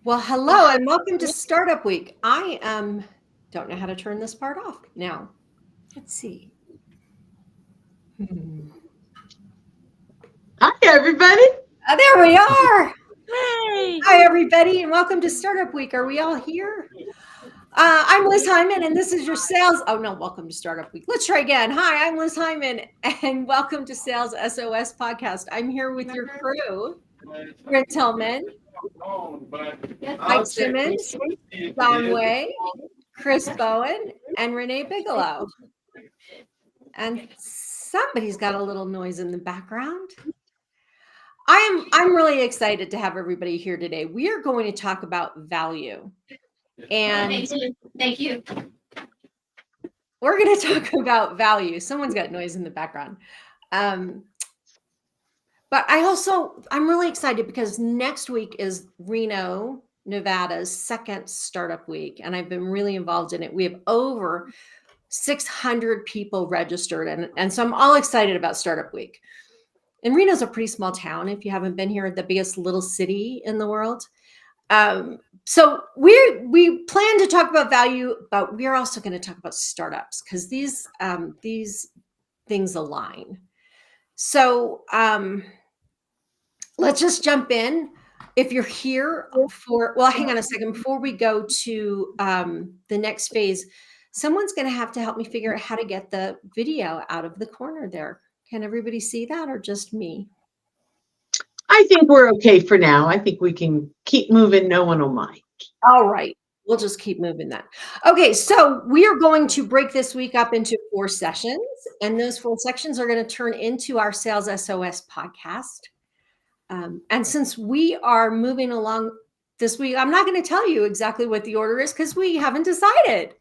Well, hello and welcome to Startup Week. I don't know how to turn this part off now. Let's see. Hi, everybody. There we are. Hey. Hi, everybody, and welcome to Startup Week. Are we all here? I'm Liz Hyman, and this is your sales. Oh, no, welcome to Startup Week. Let's try again. Hi, I'm Liz Hyman, and welcome to Sales SOS Podcast. I'm here with your crew, Brent Tillman, Mike Simmons, Don Way, Chris Bowen, and Renee Bigelow. And somebody's got a little noise in the background. I'm really excited to have everybody here today. We are going to talk about value. And Thank you. we're going to talk about value. Someone's got noise in the background. But I'm really excited because next week is Reno, Nevada's second startup week. And I've been really involved in it. We have over 600 people registered. And so I'm all excited about Startup Week. And Reno's a pretty small town. If you haven't been here, the biggest little city in the world. So we plan to talk about value, but we're also going to talk about startups because these things align. So let's just jump in. If you're here hang on a second. Before we go to the next phase, someone's going to have to help me figure out how to get the video out of the corner there. Can everybody see that or just me? I think we're okay for now. I think we can keep moving. No one will mind. All right. We'll just keep moving that. Okay. So we are going to break this week up into 4 sessions. And those 4 sections are going to turn into our Sales SOS podcast. And since we are moving along this week, I'm not going to tell you exactly what the order is because we haven't decided.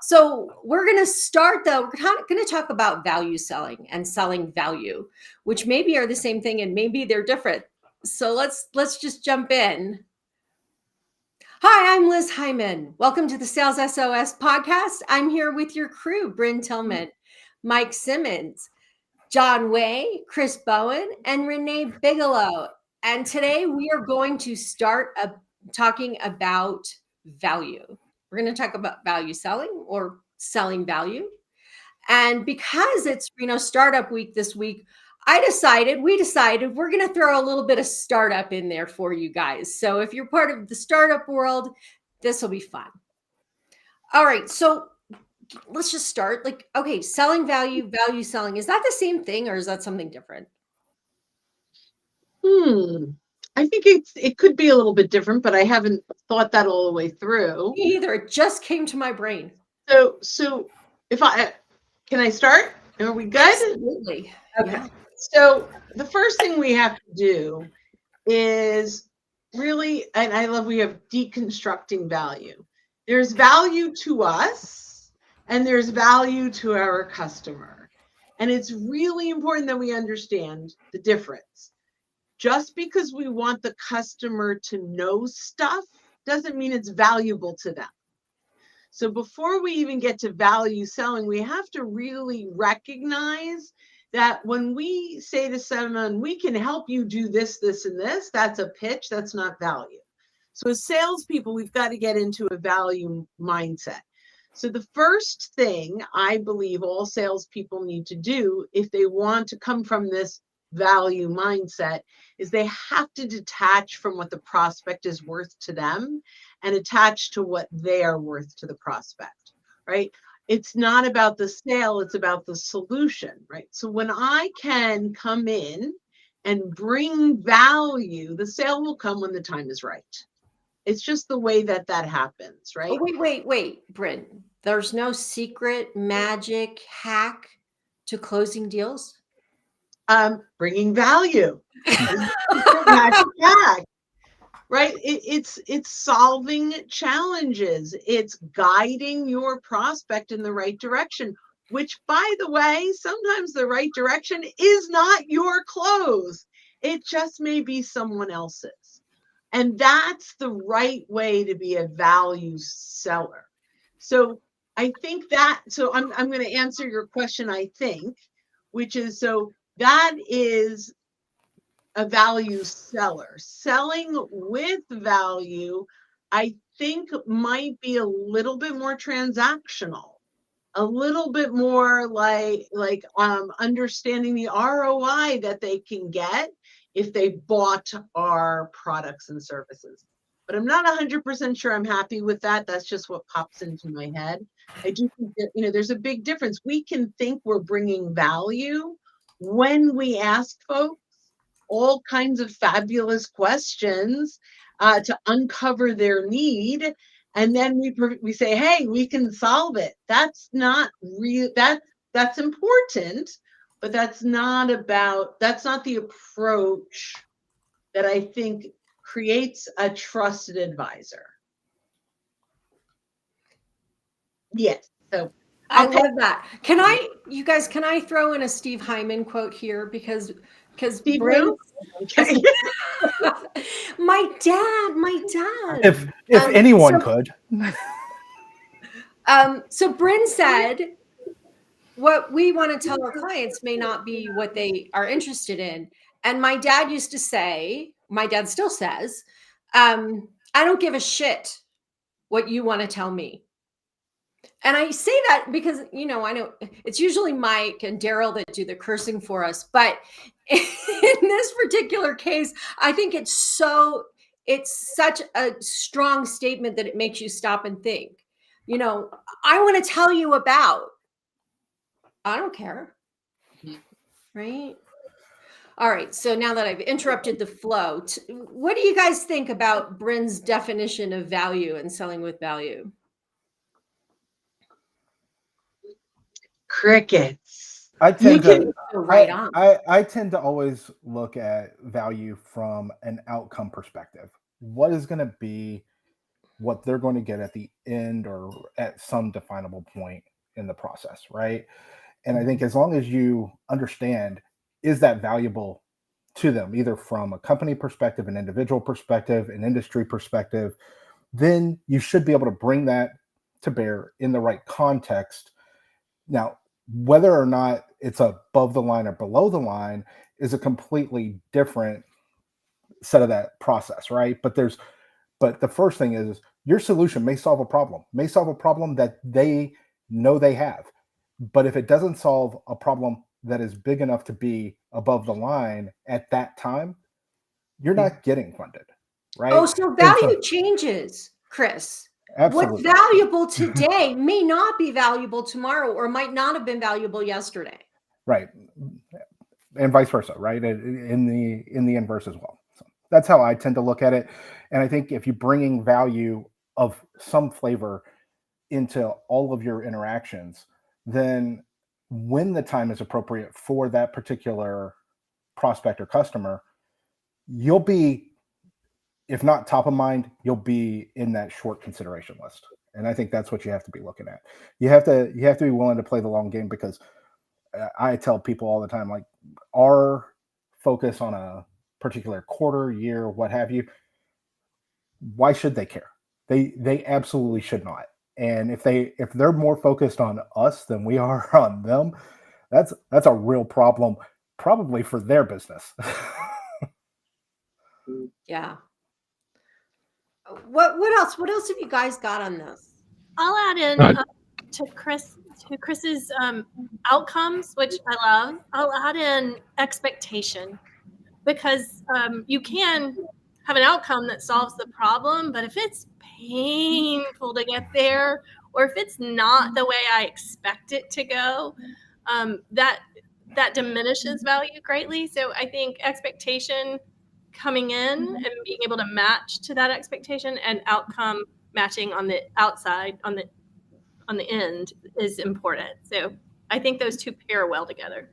So we're going to start though. We're going to talk about value selling and selling value, which maybe are the same thing and maybe they're different. So let's just jump in. Hi, I'm Liz Hyman. Welcome to the Sales SOS podcast. I'm here with your crew, Bryn Tillman, Mike Simmons, John Way, Chris Bowen, and Renee Bigelow. And today we are going to start talking about value. We're going to talk about value selling or selling value. And because it's Reno Startup Week this week, we decided we're going to throw a little bit of startup in there for you guys. So if you're part of the startup world, this will be fun. All right. So let's just start. Okay, selling value selling. Is that the same thing or is that something different? I think it could be a little bit different, but I haven't thought that all the way through. Me either. It just came to my brain. So can I start? Are we good? Absolutely. Okay. Yeah. So the first thing we have to do is really, and I love we have deconstructing value. There's value to us and there's value to our customer. And it's really important that we understand the difference. Just because we want the customer to know stuff doesn't mean it's valuable to them. So before we even get to value selling, we have to really recognize that when we say to someone, we can help you do this, this, and this, that's a pitch, that's not value. So as salespeople, we've got to get into a value mindset. So the first thing I believe all salespeople need to do if they want to come from this value mindset is they have to detach from what the prospect is worth to them and attach to what they are worth to the prospect, right? It's not about the sale, it's about the solution, right? So when I can come in and bring value, the sale will come when the time is right. It's just the way that happens, right? Oh, wait, Bryn. There's no secret magic hack to closing deals? Bringing value. Magic hack. Right? It's solving challenges. It's guiding your prospect in the right direction, which, by the way, sometimes the right direction is not your close. It just may be someone else's. And that's the right way to be a value seller. So I think I'm going to answer your question, I think, which is, so that is a value seller. Selling with value, I think, might be a little bit more transactional, a little bit more like understanding the ROI that they can get if they bought our products and services. But I'm not 100% sure I'm happy with that. That's just what pops into my head. I do think that, there's a big difference. We can think we're bringing value when we ask folks all kinds of fabulous questions to uncover their need. And then we say, hey, we can solve it. That's not real. That's important, but that's not the approach that I think creates a trusted advisor. Yes. So I love that. Can I throw in a Steve Hyman quote here because Steve Bryn, who? Okay. my dad. If anyone could. So Bryn said, what we want to tell our clients may not be what they are interested in. And my dad used to say, my dad still says, I don't give a shit what you want to tell me. And I say that because, I know it's usually Mike and Daryl that do the cursing for us. But in this particular case, I think it's such a strong statement that it makes you stop and think. I want to tell you about, I don't care. Right? All right. So now that I've interrupted the flow, what do you guys think about Bryn's definition of value and selling with value? Crickets. I tend to right on. I tend to always look at value from an outcome perspective. What is going to be what they're going to get at the end or at some definable point in the process, right? And I think as long as you understand, is that valuable to them, either from a company perspective, an individual perspective, an industry perspective, then you should be able to bring that to bear in the right context. Now, whether or not it's above the line or below the line is a completely different set of that process, right? But the first thing is your solution may solve a problem that they know they have. But if it doesn't solve a problem that is big enough to be above the line at that time, you're not getting funded, right? Oh, so value changes, Chris. Absolutely. What's valuable today may not be valuable tomorrow or might not have been valuable yesterday. Right. And vice versa, right? In the inverse as well. So that's how I tend to look at it. And I think if you're bringing value of some flavor into all of your interactions, then when the time is appropriate for that particular prospect or customer, you'll be, if not top of mind, you'll be in that short consideration list. And I think that's what you have to be looking at. You have to be willing to play the long game, because I tell people all the time, like, our focus on a particular quarter, year, what have you, why should they care? They absolutely should not. And if they're more focused on us than we are on them, that's a real problem, probably for their business. Yeah. What else? What else have you guys got on this? I'll add in to Chris's outcomes, which I love. I'll add in expectation, because you can have an outcome that solves the problem, but if it's painful to get there, or if it's not the way I expect it to go, that diminishes value greatly. So I think expectation coming in and being able to match to that expectation, and outcome matching on the outside, on the end, is important. So I think those two pair well together.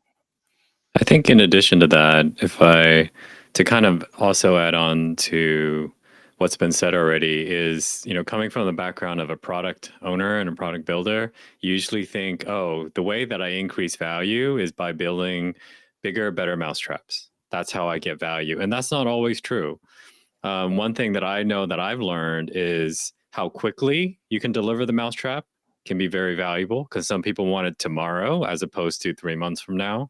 I think in addition to that, to kind of also add on to what's been said already, is, coming from the background of a product owner and a product builder, you usually think, oh, the way that I increase value is by building bigger, better mousetraps. That's how I get value. And that's not always true. One thing that I know that I've learned is how quickly you can deliver the mousetrap can be very valuable, because some people want it tomorrow as opposed to 3 months from now.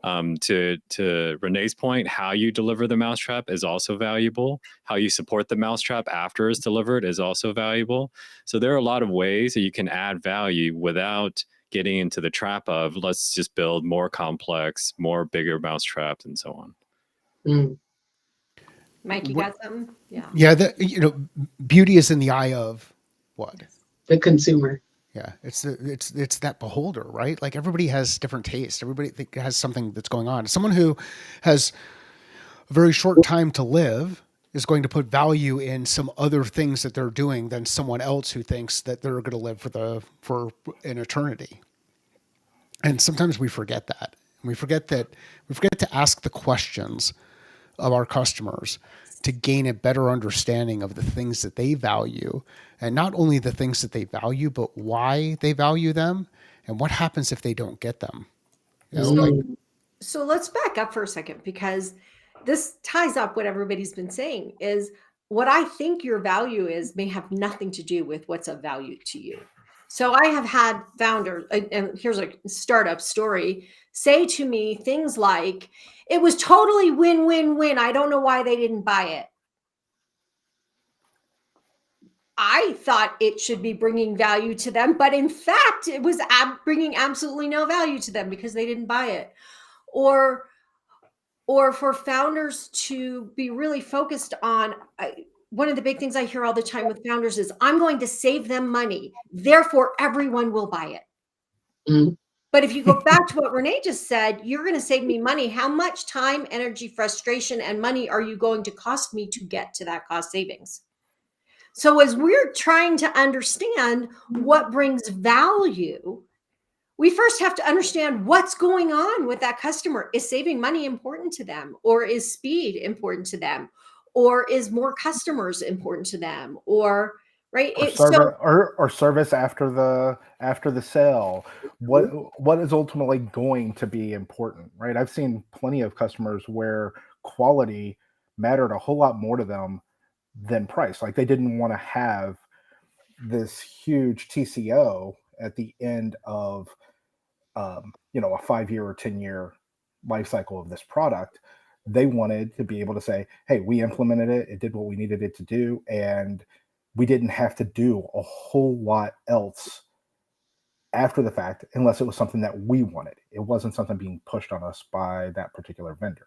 To Renee's point, how you deliver the mousetrap is also valuable. How you support the mousetrap after it's delivered is also valuable. So there are a lot of ways that you can add value without getting into the trap of let's just build more complex, more bigger mousetraps and so on. Mm. Mike, you got something? Yeah. Yeah, beauty is in the eye of what? The consumer. Yeah, it's that beholder, right? Like everybody has different tastes. Everybody has something that's going on. Someone who has a very short time to live is going to put value in some other things that they're doing than someone else who thinks that they're going to live for an eternity. And sometimes we forget that. We forget to ask the questions of our customers to gain a better understanding of the things that they value, and not only the things that they value, but why they value them and what happens if they don't get them. You know, So let's back up for a second, because this ties up what everybody's been saying is what I think your value is may have nothing to do with what's of value to you. So I have had founders, and here's a startup story, say to me things like, it was totally win, win, win. I don't know why they didn't buy it. I thought it should be bringing value to them, but in fact, it was bringing absolutely no value to them because they didn't buy it. Or for founders to be really focused on, one of the big things I hear all the time with founders is, I'm going to save them money, therefore everyone will buy it. Mm. But if you go back to what Renee just said, you're going to save me money. How much time, energy, frustration, and money are you going to cost me to get to that cost savings? So as we're trying to understand what brings value, we first have to understand what's going on with that customer. Is saving money important to them? Or is speed important to them? Or is more customers important to them? Or right? Or service after the sale. What is ultimately going to be important, right? I've seen plenty of customers where quality mattered a whole lot more to them than price. Like they didn't want to have this huge TCO at the end of a 5-year or 10-year life cycle of this product. They wanted to be able to say, hey, we implemented it, it did what we needed it to do, and we didn't have to do a whole lot else after the fact unless it was something that we wanted. It wasn't something being pushed on us by that particular vendor.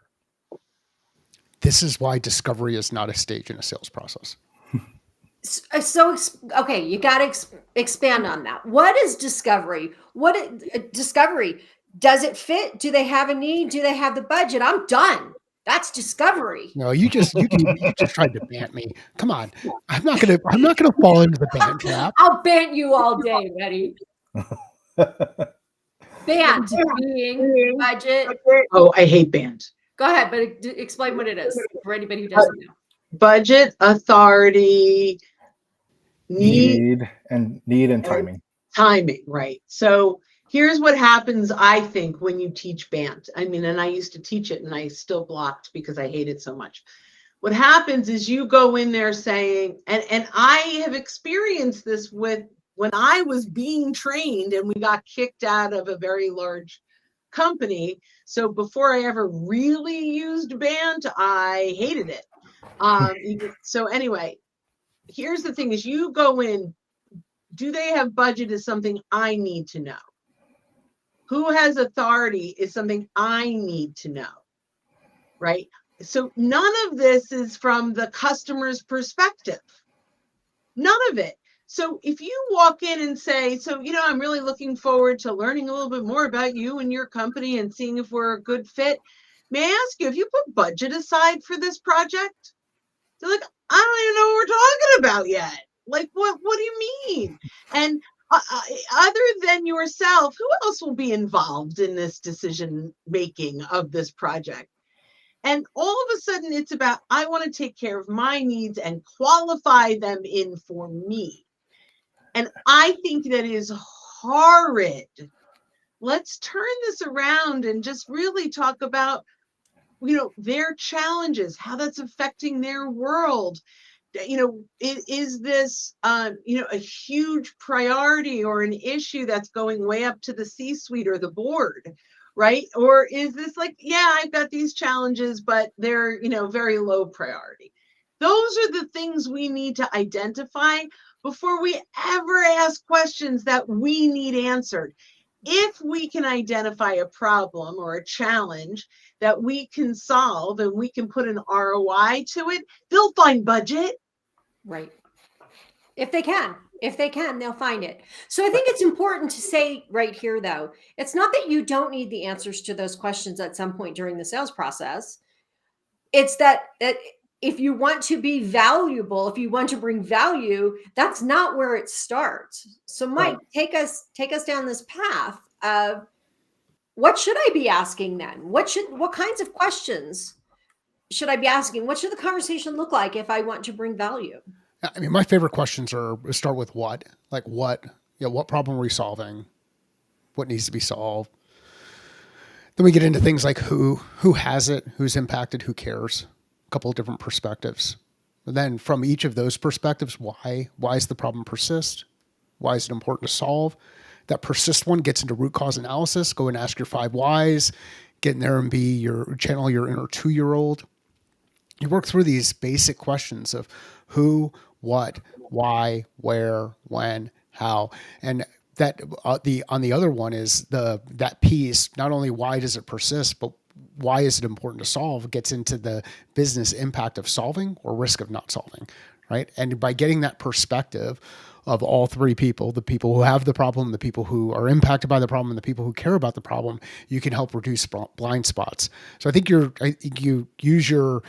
this is why discovery is not a stage in a sales process. So okay, you got to expand on that. What is discovery? Discovery? Does it fit? Do they have a need? Do they have the budget? I'm done. That's discovery. No, you just tried to bant me. Come on, I'm not gonna fall into the bant trap. I'll bant you all day, Betty. Bant being budget. Oh, I hate band. Go ahead, but explain what it is for anybody who doesn't know. Budget, authority, need and timing. Timing, right. So here's what happens, I think, when you teach band. I mean, and I used to teach it and I still blocked because I hate it so much. What happens is you go in there saying, and I have experienced this with when I was being trained and we got kicked out of a very large company. So before I ever really used band, I hated it. So anyway, here's the thing is you go in, do they have budget is something I need to know. Who has authority is something I need to know, right? So none of this is from the customer's perspective. None of it. So if you walk in and say, so, I'm really looking forward to learning a little bit more about you and your company and seeing if we're a good fit. May I ask you, have you put budget aside for this project? They're like, I don't even know what we're talking about yet. Like, what do you mean? And other than yourself, who else will be involved in this decision making of this project? And all of a sudden, it's about, I want to take care of my needs and qualify them in for me. And I think that is horrid. Let's turn this around and just really talk about, their challenges, how that's affecting their world. Is this, a huge priority or an issue that's going way up to the C-suite or the board? right? Or is this like, yeah, I've got these challenges, but they're, very low priority. Those are the things we need to identify before we ever ask questions that we need answered. If we can identify a problem or a challenge that we can solve and we can put an ROI to it, they'll find budget. Right. If they can, they'll find it. So I think it's important to say right here, though, it's not that you don't need the answers to those questions at some point during the sales process. It's that if you want to be valuable, if you want to bring value, that's not where it starts. So Mike, take us down this path of what should I be asking then? What kinds of questions should I be asking? What should the conversation look like if I want to bring value? I mean, my favorite questions start with what, like what, what problem are we solving? What needs to be solved? Then we get into things like who has it, who's impacted, who cares, a couple of different perspectives. And then from each of those perspectives, why does the problem persist? Why is it important to solve? That persist one gets into root cause analysis. Go and ask your 5 whys, get in there and channel your inner 2-year-old. You work through these basic questions of who, what, why, where, when, how, and that on the other one is that piece. Not only why does it persist, but why is it important to solve? Gets into the business impact of solving or risk of not solving, right? And by getting that perspective of all 3 people, the people who have the problem, the people who are impacted by the problem, and the people who care about the problem, you can help reduce blind spots. So I think you use your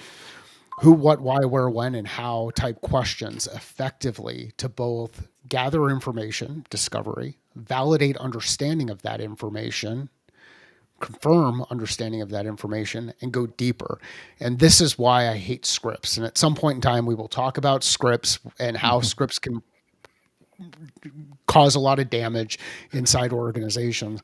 who, what, why, where, when, and how type questions effectively to both gather information, discovery, validate understanding of that information, confirm understanding of that information, and go deeper. And this is why I hate scripts. And at some point in time, we will talk about scripts and how scripts can cause a lot of damage inside organizations.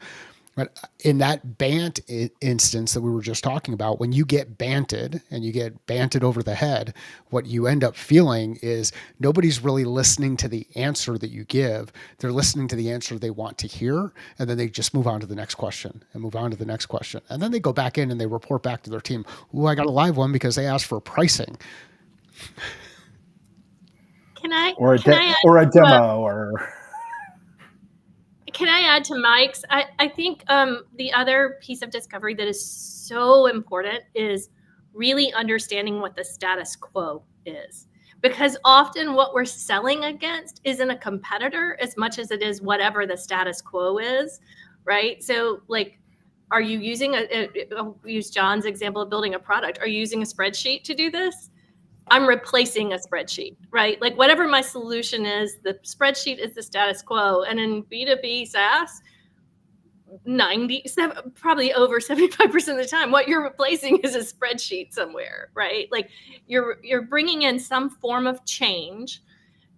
But in that BANT instance that we were just talking about, when you get banted and you get banted over the head, what you end up feeling is nobody's really listening to the answer that you give. They're listening to the answer they want to hear, and then they just move on to the next question and move on to the next question. And then they go back in and they report back to their team, "Ooh, I got a live one because they asked for pricing." Can I or a demo or Can I add to Mike's? I think the other piece of discovery that is so important is really understanding what the status quo is. Because often what we're selling against isn't a competitor as much as it is whatever the status quo is, right? So, like, are you using I'll use John's example of building a product. Are you using a spreadsheet to do this? I'm replacing a spreadsheet, right? Like whatever my solution is, the spreadsheet is the status quo. And in B2B SaaS, probably over 75% of the time, what you're replacing is a spreadsheet somewhere, right? Like you're bringing in some form of change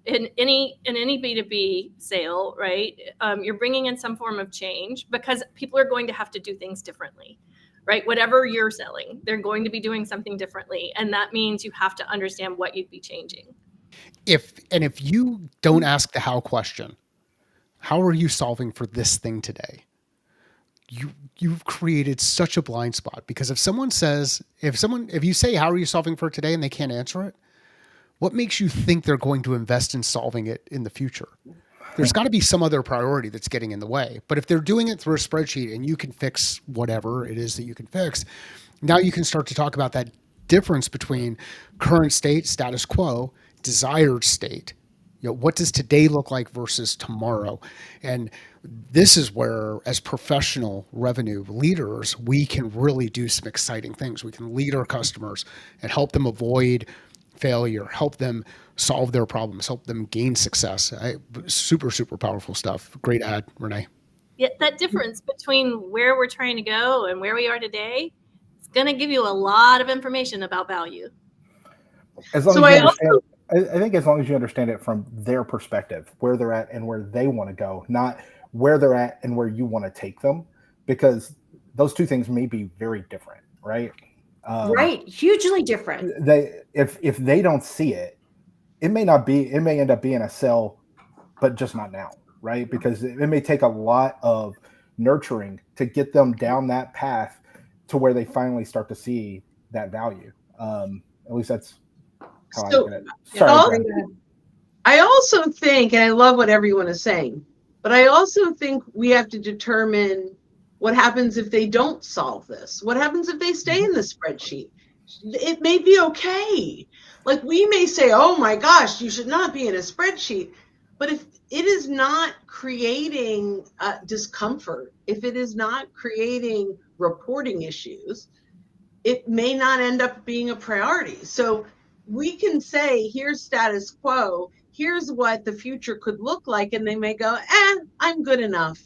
in any B2B sale, right? You're bringing in some form of change because people are going to have to do things differently. Right? Whatever you're selling, they're going to be doing something differently. And that means you have to understand what you'd be changing. If you don't ask the how question, how are you solving for this thing today? You've created such a blind spot, because if you say, how are you solving for today, and they can't answer it, what makes you think they're going to invest in solving it in the future? There's got to be some other priority that's getting in the way. But if they're doing it through a spreadsheet and you can fix whatever it is that you can fix, now you can start to talk about that difference between current state, status quo, desired state. What does today look like versus tomorrow? And this is where, as professional revenue leaders, we can really do some exciting things. We can lead our customers and help them avoid failure, help them solve their problems, help them gain success. Super, super powerful stuff. Great ad, Renee. Yeah, that difference between where we're trying to go and where we are today, it's going to give you a lot of information about value. As long as you understand, I think as long as you understand it from their perspective, where they're at and where they want to go, not where they're at and where you want to take them, because those two things may be very different, right? Right, hugely different. If they don't see it, it may end up being a sell, but just not now, right? Because it may take a lot of nurturing to get them down that path to where they finally start to see that value. At least that's how I look So at it. Yeah, Sorry, I'll- Jen. I also think, and I love what everyone is saying, but I also think we have to determine what happens if they don't solve this. What happens if they stay in the spreadsheet? It may be okay. Like we may say, oh my gosh, you should not be in a spreadsheet. But if it is not creating discomfort, if it is not creating reporting issues, it may not end up being a priority. So we can say, here's status quo, here's what the future could look like, and they may go, I'm good enough.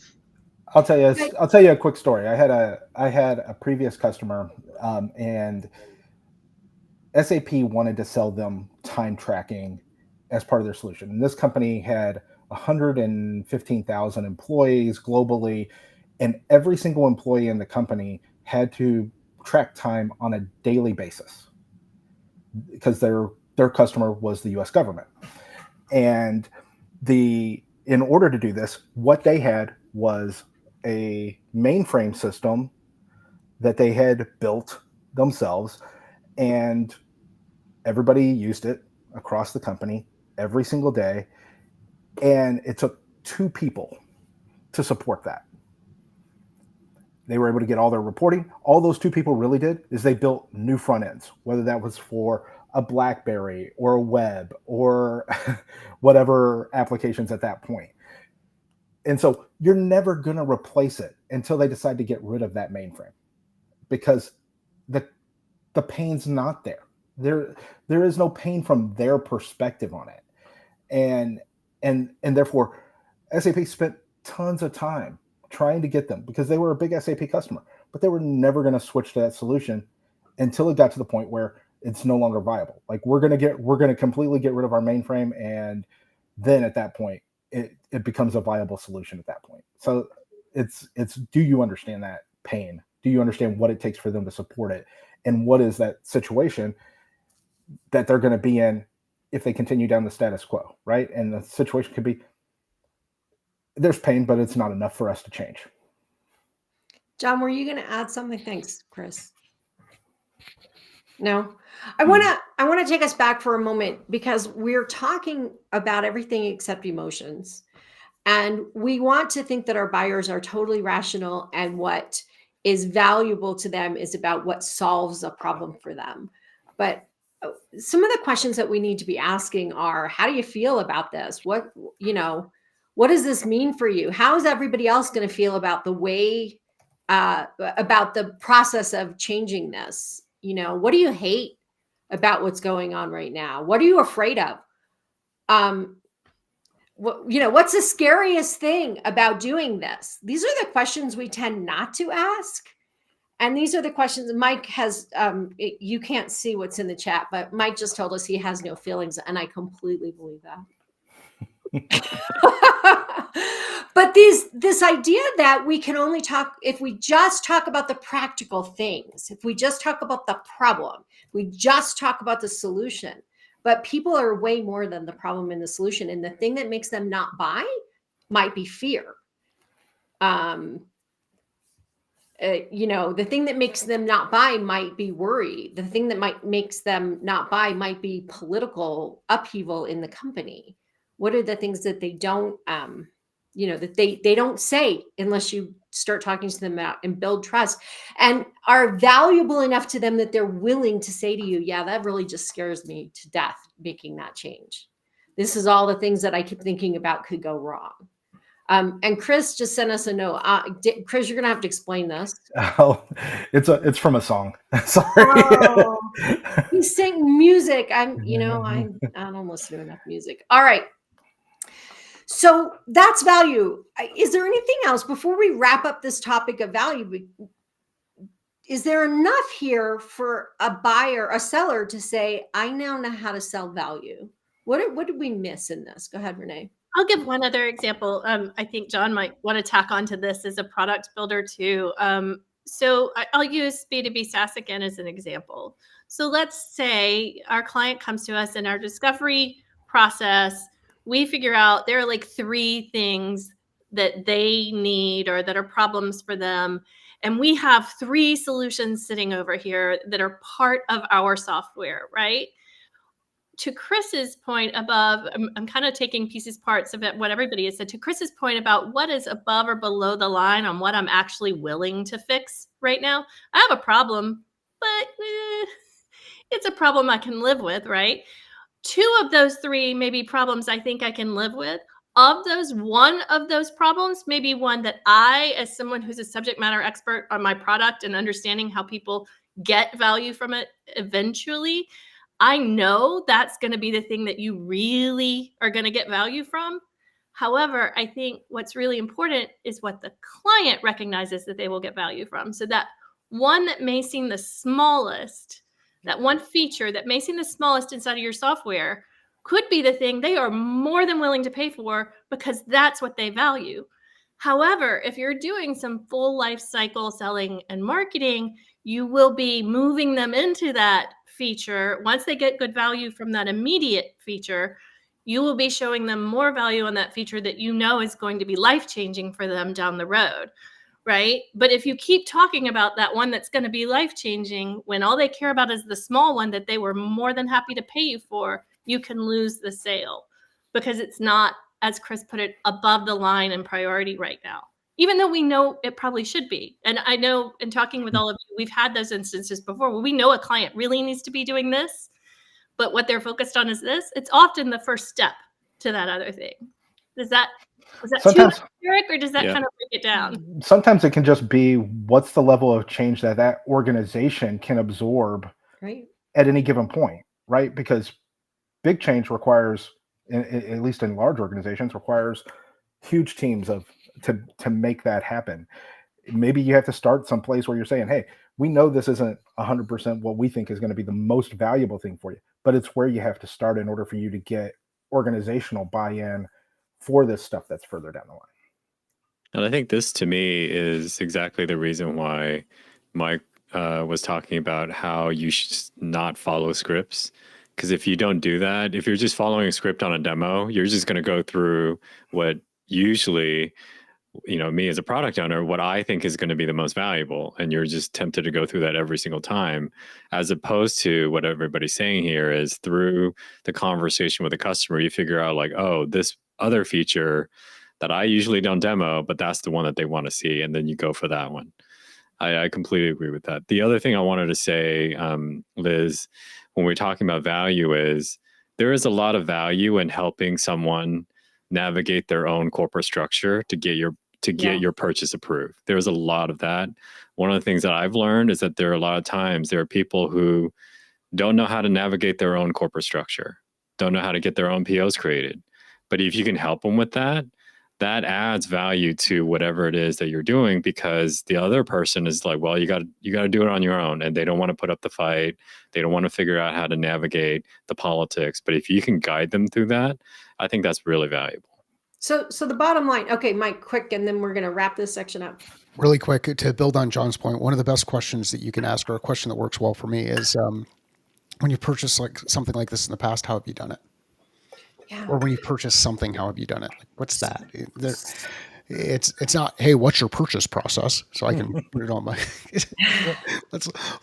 I'll tell you a quick story. I had a previous customer, and SAP wanted to sell them time tracking as part of their solution. And this company had 115,000 employees globally, and every single employee in the company had to track time on a daily basis because their customer was the US government. And in order to do this, what they had was a mainframe system that they had built themselves, and everybody used it across the company every single day, and it took 2 people to support that. They were able to get all their reporting. All those 2 people really did is they built new front ends, whether that was for a BlackBerry or a web or whatever applications at that point. And so you're never going to replace it until they decide to get rid of that mainframe, because the pain's not there. There is no pain from their perspective on it. And therefore SAP spent tons of time trying to get them, because they were a big SAP customer, but they were never going to switch to that solution until it got to the point where it's no longer viable. Like we're going to completely get rid of our mainframe, and then at that point it becomes a viable solution at that point. So it's do you understand that pain? Do you understand what it takes for them to support it? And what is that situation that they're going to be in if they continue down the status quo, right? And the situation could be, there's pain, but it's not enough for us to change. John, were you going to add something? Thanks, Chris. No, I want to take us back for a moment, because we're talking about everything except emotions. And we want to think that our buyers are totally rational, and what is valuable to them is about what solves a problem for them. But some of the questions that we need to be asking are, how do you feel about this? What does this mean for you? How is everybody else going to feel about the way, about the process of changing this? What do you hate about what's going on right now? What are you afraid of? What's the scariest thing about doing this? These are the questions we tend not to ask. And these are the questions Mike has, you can't see what's in the chat, but Mike just told us he has no feelings. And I completely believe that. But this idea that we can only talk, if we just talk about the practical things, if we just talk about the problem, we just talk about the solution. But people are way more than the problem and the solution. And the thing that makes them not buy might be fear. The thing that makes them not buy might be worry. The thing that makes them not buy might be political upheaval in the company. What are the things that they don't, that they don't say unless you start talking to them about and build trust, and are valuable enough to them that they're willing to say to you, yeah, that really just scares me to death, making that change. This is all the things that I keep thinking about could go wrong. And Chris just sent us a note. Chris, you're going to have to explain this. Oh, it's from a song. Sorry. Oh, he sang music. I don't listen to enough music. All right. So that's value. Is there anything else before we wrap up this topic of value? Is there enough here for a buyer, a seller to say, I now know how to sell value? What did we miss in this? Go ahead, Renee. I'll give one other example. I think John might want to tack onto this as a product builder too. So I'll use B2B SaaS again as an example. So let's say our client comes to us in our discovery process. We figure out there are like 3 things that they need or that are problems for them. And we have 3 solutions sitting over here that are part of our software, right? To Chris's point above, I'm kind of taking parts of it, what everybody has said. To Chris's point about what is above or below the line on what I'm actually willing to fix right now. I have a problem, but it's a problem I can live with, right? 2 of those 3 may be problems I think I can live with. Of those, one of those problems may be one that I, as someone who's a subject matter expert on my product and understanding how people get value from it eventually, I know that's going to be the thing that you really are going to get value from. However, I think what's really important is what the client recognizes that they will get value from. So that one that may seem the smallest, that one feature that may seem the smallest inside of your software could be the thing they are more than willing to pay for because that's what they value. However, if you're doing some full life cycle selling and marketing, you will be moving them into that feature. Once they get good value from that immediate feature, you will be showing them more value on that feature that you know is going to be life-changing for them down the road, right? But if you keep talking about that one that's going to be life-changing when all they care about is the small one that they were more than happy to pay you for, you can lose the sale because it's not, as Chris put it, above the line and priority right now, even though we know it probably should be. And I know in talking with all of you, we've had those instances before where we know a client really needs to be doing this, but what they're focused on is this. It's often the first step to that other thing. Was that Sometimes- too Eric, or does that Yeah. kind of break it down? Sometimes it can just be what's the level of change that organization can absorb Right. at any given point, right? Because big change requires, at least in large organizations, requires huge teams to make that happen. Maybe you have to start someplace where you're saying, hey, we know this isn't 100% what we think is going to be the most valuable thing for you, but it's where you have to start in order for you to get organizational buy-in for this stuff that's further down the line. And I think this, to me, is exactly the reason why Mike was talking about how you should not follow scripts. Because if you don't do that, if you're just following a script on a demo, you're just going to go through what usually, me as a product owner, what I think is going to be the most valuable. And you're just tempted to go through that every single time, as opposed to what everybody's saying here is through the conversation with the customer, you figure out like, oh, this other feature that I usually don't demo, but that's the one that they want to see. And then you go for that one. I completely agree with that. The other thing I wanted to say, Liz, when we're talking about value is there is a lot of value in helping someone navigate their own corporate structure to get your purchase approved. There's a lot of that. One of the things that I've learned is that there are a lot of times there are people who don't know how to navigate their own corporate structure, don't know how to get their own POs created. But if you can help them with that, that adds value to whatever it is that you're doing, because the other person is like, well, you got to do it on your own, and they don't want to put up the fight. They don't want to figure out how to navigate the politics. But if you can guide them through that, I think that's really valuable. So the bottom line, okay, Mike, quick, and then we're going to wrap this section up. Really quick, to build on John's point, one of the best questions that you can ask, or a question that works well for me, is when you purchase like something like this in the past, how have you done it? Yeah. Or when you purchase something, how have you done it? Like, what's that? It's not, hey, what's your purchase process? So I can put it on my.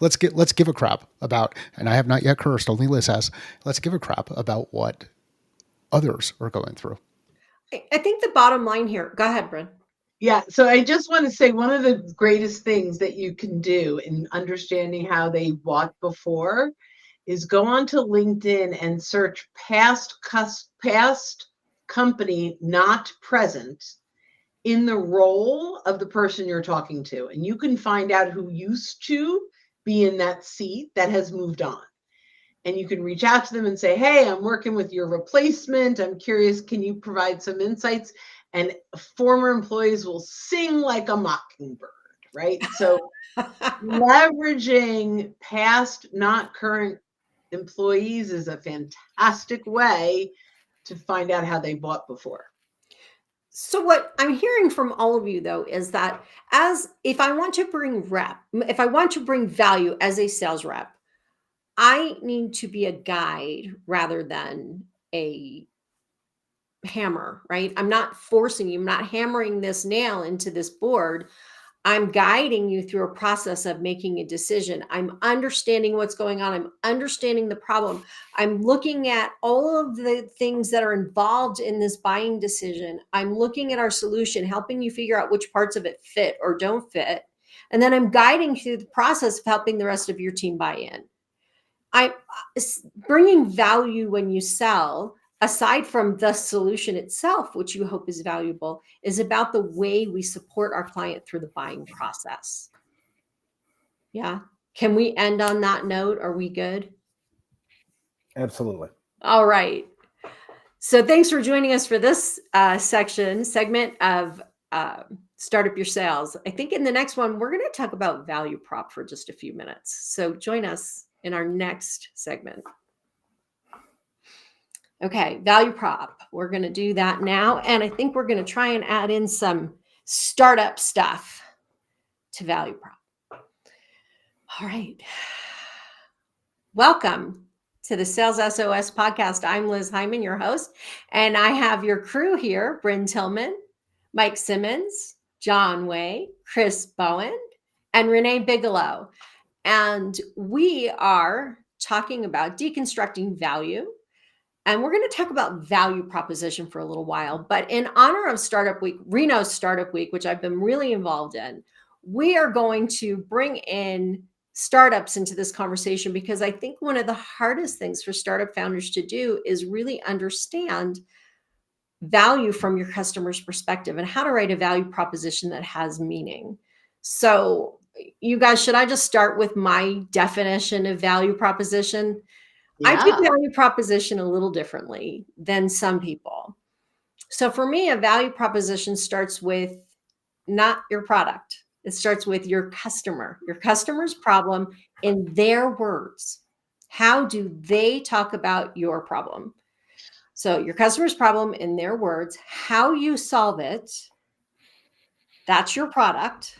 let's give a crap about, and I have not yet cursed. Only Liz has. Let's give a crap about what others are going through. I think the bottom line here. Go ahead, Bryn. Yeah, so I just want to say one of the greatest things that you can do in understanding how they bought before is go onto LinkedIn and search past company not present in the role of the person you're talking to. And you can find out who used to be in that seat that has moved on. And you can reach out to them and say, hey, I'm working with your replacement. I'm curious, can you provide some insights? And former employees will sing like a mockingbird, right? So leveraging past, not current employees is a fantastic way to find out how they bought before. So what I'm hearing from all of you, though, is that if I want to bring value as a sales rep, I need to be a guide rather than a hammer, right? I'm not forcing you. I'm not hammering this nail into this board. I'm guiding you through a process of making a decision. I'm understanding what's going on. I'm understanding the problem. I'm looking at all of the things that are involved in this buying decision. I'm looking at our solution, helping you figure out which parts of it fit or don't fit. And then I'm guiding you through the process of helping the rest of your team buy in. I'm bringing value when you sell, aside from the solution itself, which you hope is valuable, is about the way we support our client through the buying process. Yeah. Can we end on that note? Are we good? Absolutely. All right. So thanks for joining us for this segment of Start Up Your Sales. I think in the next one, we're going to talk about value prop for just a few minutes. So join us in our next segment. Okay, value prop. We're going to do that now. And I think we're going to try and add in some startup stuff to value prop. All right. Welcome to the Sales SOS podcast. I'm Liz Hyman, your host, and I have your crew here, Bryn Tillman, Mike Simmons, John Way, Chris Bowen, and Renee Bigelow. And we are talking about deconstructing value. And we're going to talk about value proposition for a little while. But in honor of Startup Week, Reno's Startup Week, which I've been really involved in, we are going to bring in startups into this conversation, because I think one of the hardest things for startup founders to do is really understand value from your customer's perspective and how to write a value proposition that has meaning. So you guys, should I just start with my definition of value proposition? I do value proposition a little differently than some people. So for me, a value proposition starts with not your product. It starts with your customer's problem in their words. How do they talk about your problem? So your customer's problem in their words, how you solve it, that's your product,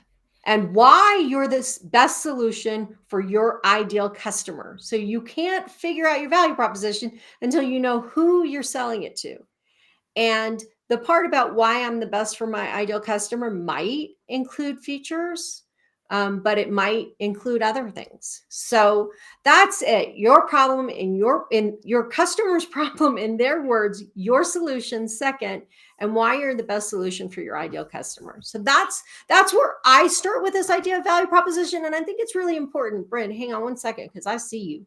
and why you're the best solution for your ideal customer. So you can't figure out your value proposition until you know who you're selling it to. And the part about why I'm the best for my ideal customer might include features, but it might include other things. So that's it. Your problem in your customer's problem in their words, your solution second, and why you're the best solution for your ideal customer. So that's where I start with this idea of value proposition. And I think it's really important. Bryn, hang on one second, because I see you.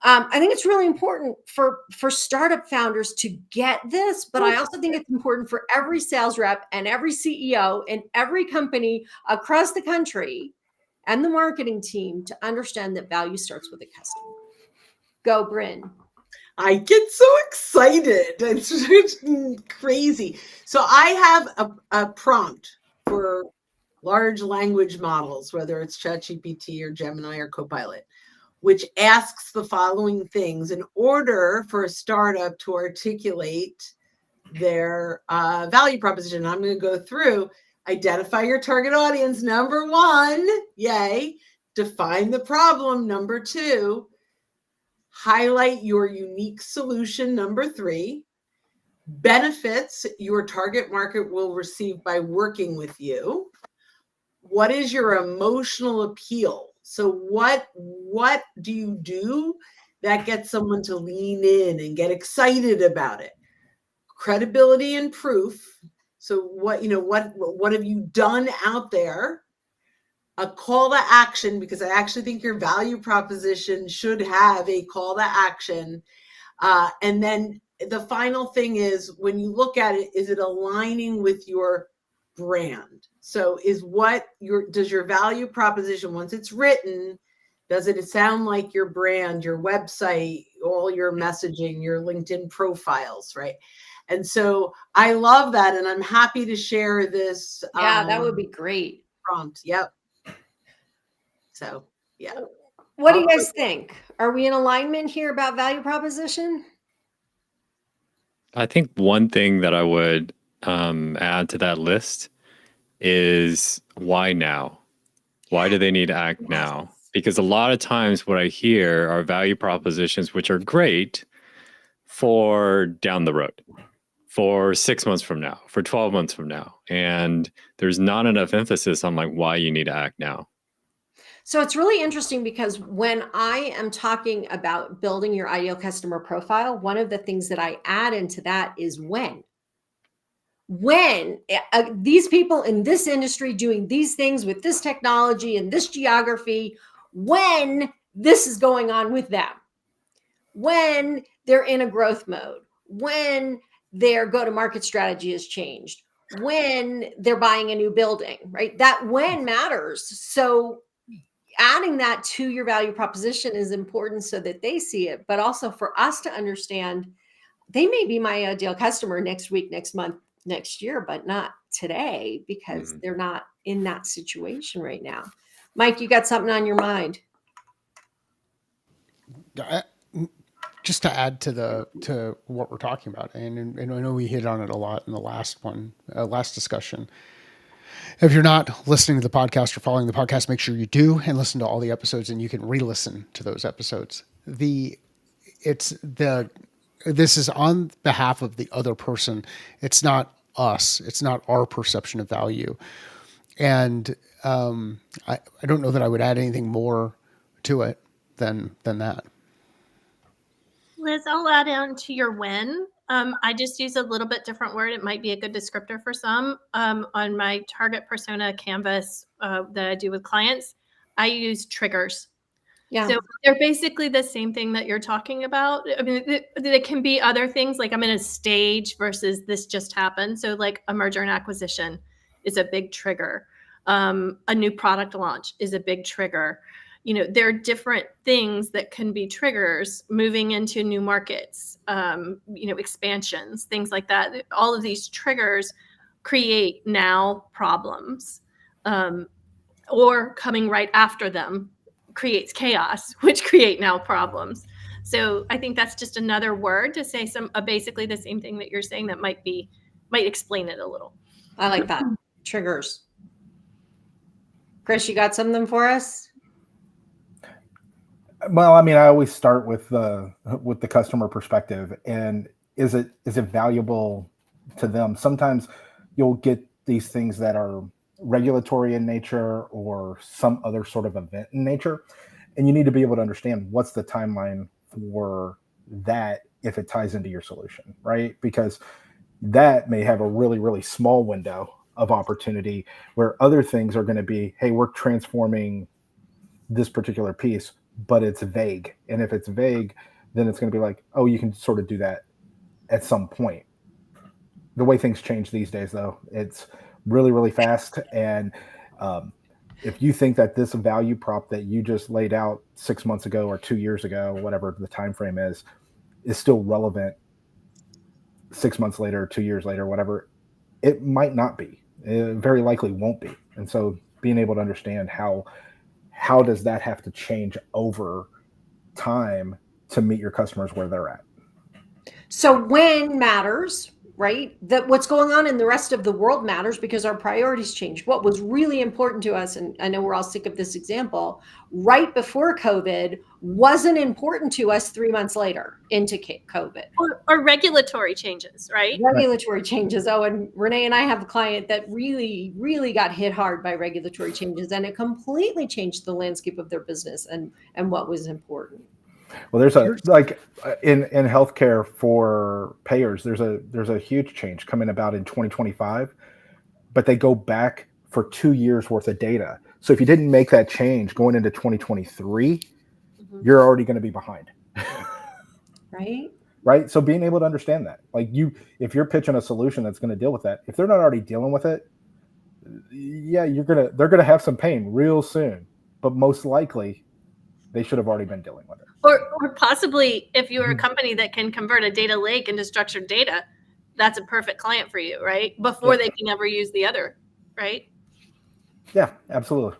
I think it's really important for startup founders to get this, but I also think it's important for every sales rep and every CEO and every company across the country and the marketing team to understand that value starts with the customer. Go, Bryn. I get so excited. It's crazy. So I have a prompt for large language models, whether it's ChatGPT or Gemini or Copilot, which asks the following things in order for a startup to articulate their value proposition. I'm going to go through: identify your target audience, number 1, yay. Define the problem, number 2. Highlight your unique solution, number 3. Benefits your target market will receive by working with you. What is your emotional appeal? So what do you do that gets someone to lean in and get excited about it? Credibility and proof. So what have you done out there? A call to action, because I actually think your value proposition should have a call to action. And then the final thing is, when you look at it, is it aligning with your brand? So does your value proposition, once it's written, does it sound like your brand, your website, all your messaging, your LinkedIn profiles, right? And so I love that, and I'm happy to share this. Yeah, that would be great. Prompt. Yep. So, yeah. What do you guys think? Are we in alignment here about value proposition? I think one thing that I would add to that list is why now? Why do they need to act now? Because a lot of times what I hear are value propositions, which are great for down the road. for 6 months from now, for 12 months from now. And there's not enough emphasis on like why you need to act now. So it's really interesting because when I am talking about building your ideal customer profile, one of the things that I add into that is when. When these people in this industry doing these things with this technology and this geography, when this is going on with them, when they're in a growth mode, when their go-to-market strategy has changed, when they're buying a new building, right? That when matters. So adding that to your value proposition is important so that they see it, but also for us to understand they may be my ideal customer next week, next month, next year, but not today because they're not in that situation right now. Mike, you got something on your mind? Just to add to what we're talking about, and I know we hit on it a lot in the last one, last discussion. If you're not listening to the podcast or following the podcast, make sure you do and listen to all the episodes, and you can re-listen to those episodes. This is on behalf of the other person. It's not us. It's not our perception of value. And I don't know that I would add anything more to it than that. Liz, I'll add on to your when. I just use a little bit different word. It might be a good descriptor for some. On my target persona canvas that I do with clients, I use triggers. Yeah. So they're basically the same thing that you're talking about. I mean, it can be other things like I'm in a stage versus this just happened. So like a merger and acquisition is a big trigger. A new product launch is a big trigger. You know, there are different things that can be triggers, moving into new markets, you know, expansions, things like that. All of these triggers create now problems, or coming right after them creates chaos, which create now problems. So I think that's just another word to say basically the same thing that you're saying that might explain it a little. I like that. Triggers. Chris, you got something for us? Well, I mean, I always start with the customer perspective, and is it valuable to them? Sometimes you'll get these things that are regulatory in nature or some other sort of event in nature, and you need to be able to understand what's the timeline for that if it ties into your solution, right? Because that may have a really, really small window of opportunity where other things are going to be, hey, we're transforming this particular piece, but it's vague. And if it's vague, then it's going to be like, oh, you can sort of do that at some point. The way things change these days, though, it's really, really fast. And if you think that this value prop that you just laid out 6 months ago or 2 years ago, whatever the time frame is still relevant 6 months later, 2 years later, whatever, it might not be. It very likely won't be. And so being able to understand how does that have to change over time to meet your customers where they're at. So when matters, right? That what's going on in the rest of the world matters because our priorities change. What was really important to us, and I know we're all sick of this example, right before COVID wasn't important to us 3 months later into COVID. Or regulatory changes, right? Regulatory changes. Oh, and Renee and I have a client that really, really got hit hard by regulatory changes, and it completely changed the landscape of their business and what was important. Well, there's a like in healthcare for payers, there's a huge change coming about in 2025, but they go back for 2 years worth of data. So if you didn't make that change going into 2023, you're already going to be behind. Right? Right. So being able to understand that, like if you're pitching a solution that's going to deal with that, if they're not already dealing with it, yeah, they're going to have some pain real soon, but most likely they should have already been dealing with it. Or possibly if you're a company that can convert a data lake into structured data, that's a perfect client for you, right? Before they can ever use the other, right? Yeah, absolutely.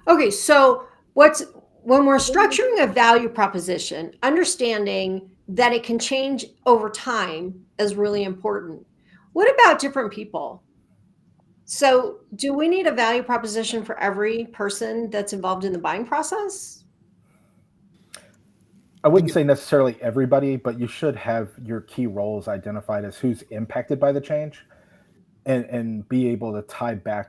Okay, so when we're structuring a value proposition, understanding that it can change over time is really important. What about different people? So, do we need a value proposition for every person that's involved in the buying process? I wouldn't say necessarily everybody, but you should have your key roles identified as who's impacted by the change, and be able to tie back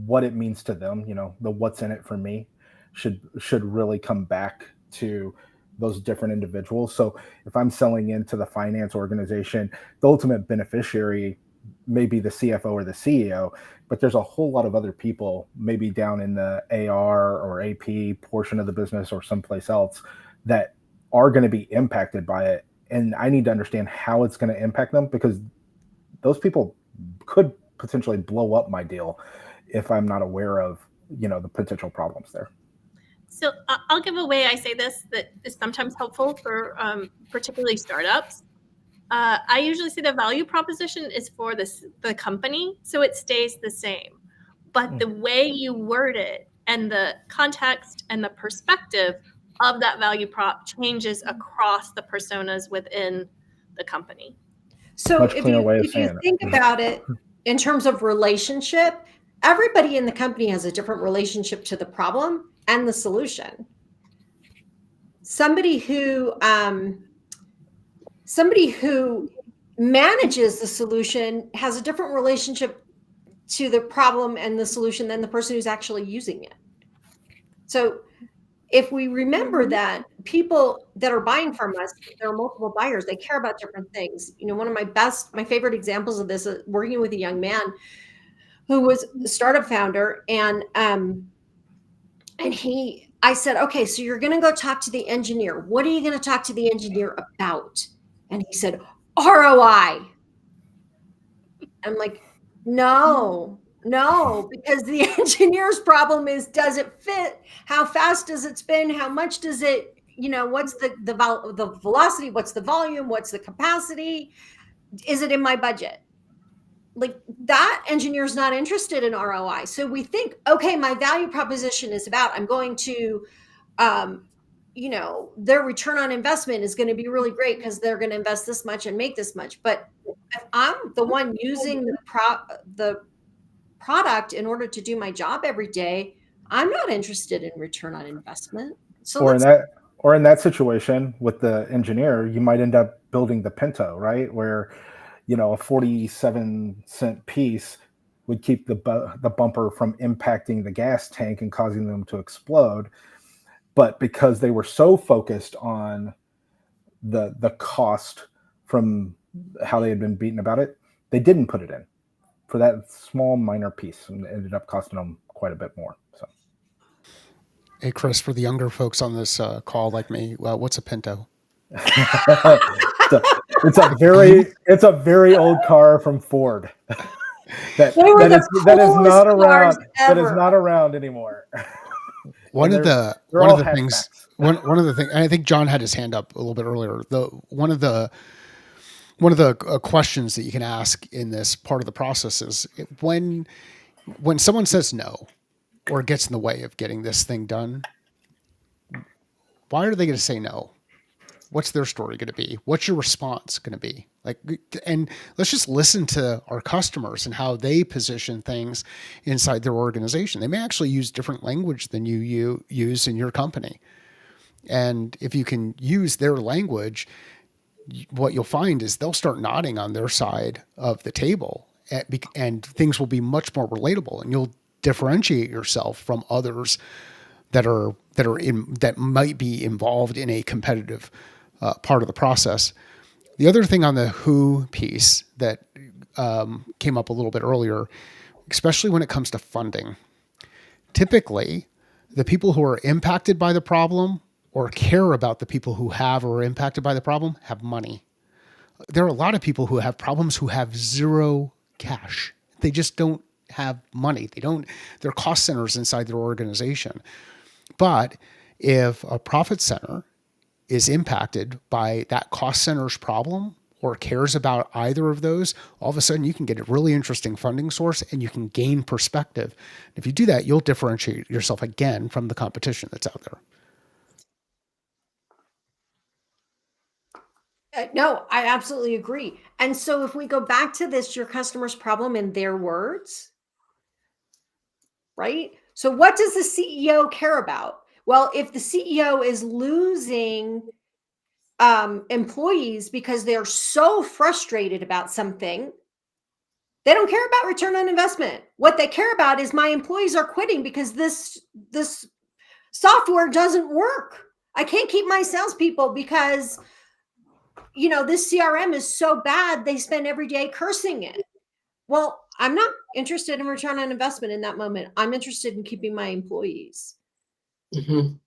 what it means to them. The what's in it for me should really come back to those different individuals. So if I'm selling into the finance organization, the ultimate beneficiary may be the CFO or the CEO, but there's a whole lot of other people, maybe down in the AR or AP portion of the business or someplace else, that are going to be impacted by it. And I need to understand how it's going to impact them, because those people could potentially blow up my deal if I'm not aware of, the potential problems there. So I'll give a way I say this that is sometimes helpful for particularly startups. I usually say the value proposition is for the company, so it stays the same. But the way you word it and the context and the perspective of that value prop changes across the personas within the company. So Much if cleaner way of you saying think it. about it in terms of relationship, everybody in the company has a different relationship to the problem and the solution. Somebody who manages the solution has a different relationship to the problem and the solution than the person who's actually using it. So if we remember that people that are buying from us, there are multiple buyers, they care about different things. One of my favorite examples of this is working with a young man who was a startup founder, and I said, okay, so you're going to go talk to the engineer. What are you going to talk to the engineer about? And he said, ROI. I'm like, no, because the engineer's problem is, does it fit? How fast does it spin? How much does it, what's the velocity? What's the volume? What's the capacity? Is it in my budget? Like, that engineer's not interested in ROI. So we think, okay, my value proposition is about, I'm going to, their return on investment is going to be really great because they're going to invest this much and make this much. But if I'm the one using the product in order to do my job every day, I'm not interested in return on investment. So Or in that situation with the engineer, you might end up building the Pinto, right? Where, a 47-cent piece would keep the bumper from impacting the gas tank and causing them to explode. But because they were so focused on the cost from how they had been beaten about it, they didn't put it in for that small minor piece, and it ended up costing them quite a bit more. So, Hey, Chris, for the younger folks on this call like me, what's a Pinto? it's a very old car from Ford that is not around. That is not around anymore. One of the things, and I think John had his hand up a little bit earlier. One of the questions that you can ask in this part of the process is, when someone says no or gets in the way of getting this thing done, why are they going to say no? What's their story going to be? What's your response going to be? And let's just listen to our customers and how they position things inside their organization. They may actually use different language than you use in your company. And if you can use their language, what you'll find is they'll start nodding on their side of the table, and things will be much more relatable, and you'll differentiate yourself from others that might be involved in a competitive part of the process. The other thing on the who piece that came up a little bit earlier, especially when it comes to funding, typically the people who are impacted by the problem or care about the people who have or are impacted by the problem have money. There are a lot of people who have problems who have zero cash. They just don't have money. They're cost centers inside their organization. But if a profit center is impacted by that cost center's problem or cares about either of those, all of a sudden you can get a really interesting funding source and you can gain perspective. If you do that, you'll differentiate yourself again from the competition that's out there. No, I absolutely agree. And so if we go back to this, your customer's problem in their words, right? So what does the CEO care about? Well, if the CEO is losing employees because they're so frustrated about something. They don't care about return on investment. What they care about is my employees are quitting because this software doesn't work. I can't keep my salespeople because, this CRM is so bad. They spend every day cursing it. Well, I'm not interested in return on investment in that moment. I'm interested in keeping my employees. Mhm.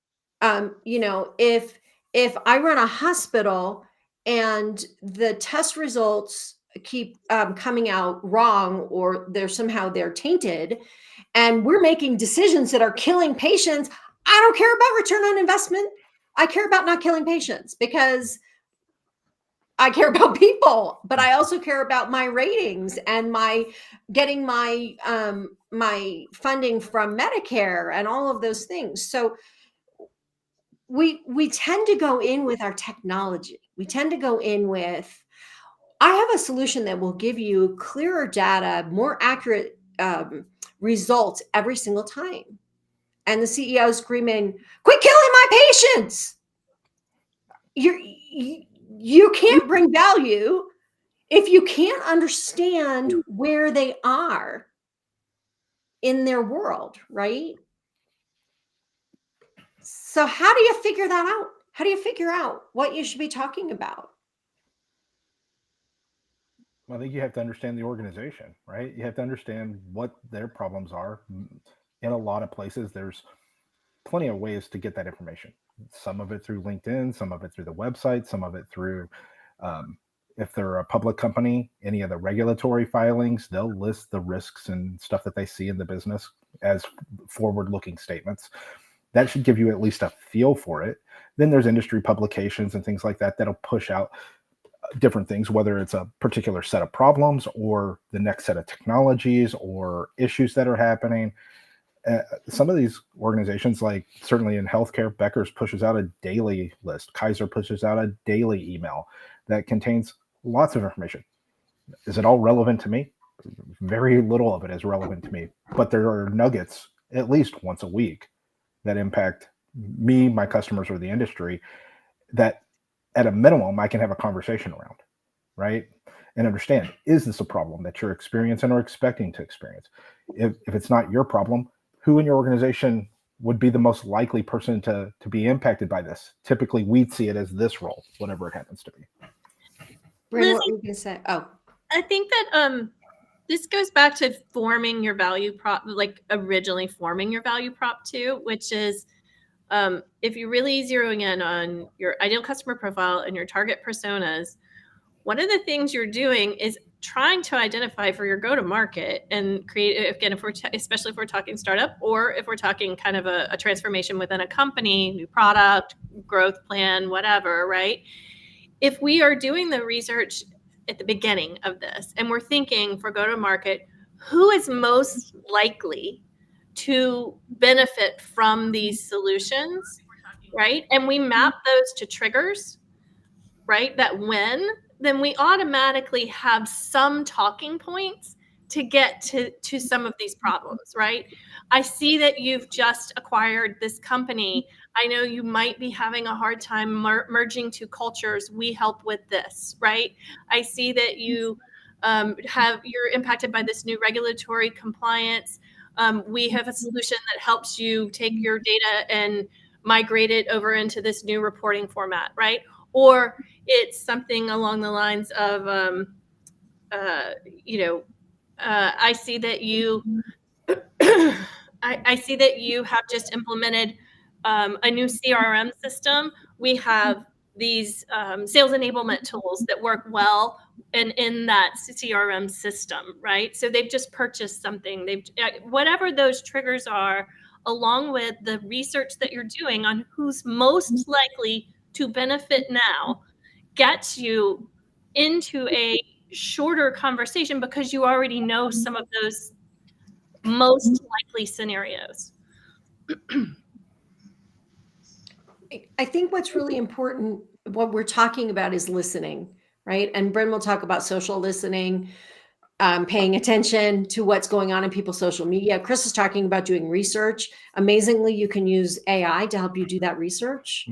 If I run a hospital and the test results keep coming out wrong, or they're tainted, and we're making decisions that are killing patients, I don't care about return on investment. I care about not killing patients because I care about people, but I also care about my ratings and my getting my funding from Medicare and all of those things. So we tend to go in with our technology. We tend to go in with, I have a solution that will give you clearer data, more accurate results every single time. And the CEO screaming, "Quit killing my patients!" You can't bring value if you can't understand where they are in their world, right? So how do you figure that out? How do you figure out what you should be talking about? I think you have to understand the organization, right? You have to understand what their problems are. In a lot of places, there's plenty of ways to get that information. Some of it through LinkedIn, some of it through the website, some of it through, if they're a public company, any of the regulatory filings, they'll list the risks and stuff that they see in the business as forward-looking statements. That should give you at least a feel for it. Then there's industry publications and things like that that'll push out different things, whether it's a particular set of problems or the next set of technologies or issues that are happening. Some of these organizations, like certainly in healthcare, Becker's pushes out a daily list. Kaiser pushes out a daily email that contains lots of information. Is it all relevant to me? Very little of it is relevant to me, but there are nuggets at least once a week that impact me, my customers, or the industry that at a minimum I can have a conversation around, right? And understand, is this a problem that you're experiencing or expecting to experience? If it's not your problem, who in your organization would be the most likely person to be impacted by this? Typically, we'd see it as this role, whatever it happens to be. Bryn, what were you going to say? Oh, I think that this goes back to forming your value prop, like originally forming your value prop too, which is if you're really zeroing in on your ideal customer profile and your target personas, one of the things you're doing is trying to identify for your go-to-market and create, again, especially if we're talking startup, or if we're talking kind of a transformation within a company, new product, growth plan, whatever, right? If we are doing the research at the beginning of this and we're thinking for go-to-market, who is most likely to benefit from these solutions, right? And we map those to triggers, right? That win, then we automatically have some talking points to get to some of these problems, right? I see that you've just acquired this company. I know you might be having a hard time merging two cultures. We help with this, right? I see that you're impacted by this new regulatory compliance. We have a solution that helps you take your data and migrate it over into this new reporting format, right? Or it's something along the lines of, I see that you, I see that you have just implemented a new CRM system. We have these sales enablement tools that work well in that CRM system, right? So they've just purchased something. Whatever those triggers are, along with the research that you're doing on who's most likely to benefit now, gets you into a shorter conversation because you already know some of those most likely scenarios. I think what's really important, what we're talking about is listening, right? And Bryn will talk about social listening, paying attention to what's going on in people's social media. Chris is talking about doing research. Amazingly, you can use AI to help you do that research.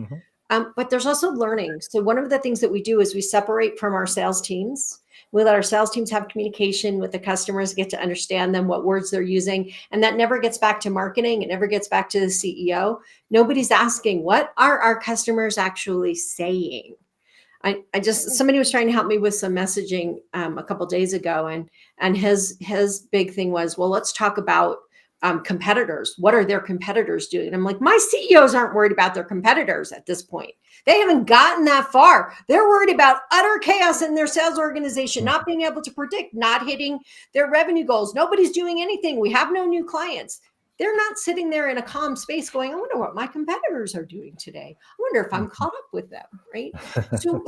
But there's also learning. So one of the things that we do is we separate from our sales teams. We let our sales teams have communication with the customers, get to understand them, what words they're using. And that never gets back to marketing. It never gets back to the CEO. Nobody's asking, what are our customers actually saying? Somebody was trying to help me with some messaging a couple days ago, and his big thing was, well, let's talk about competitors. What are their competitors doing? And I'm like, my CEOs aren't worried about their competitors at this point. They haven't gotten that far. They're worried about utter chaos in their sales organization, not being able to predict, not hitting their revenue goals. Nobody's doing anything. We have no new clients. They're not sitting there in a calm space going, I wonder what my competitors are doing today. I wonder if I'm caught up with them, right? So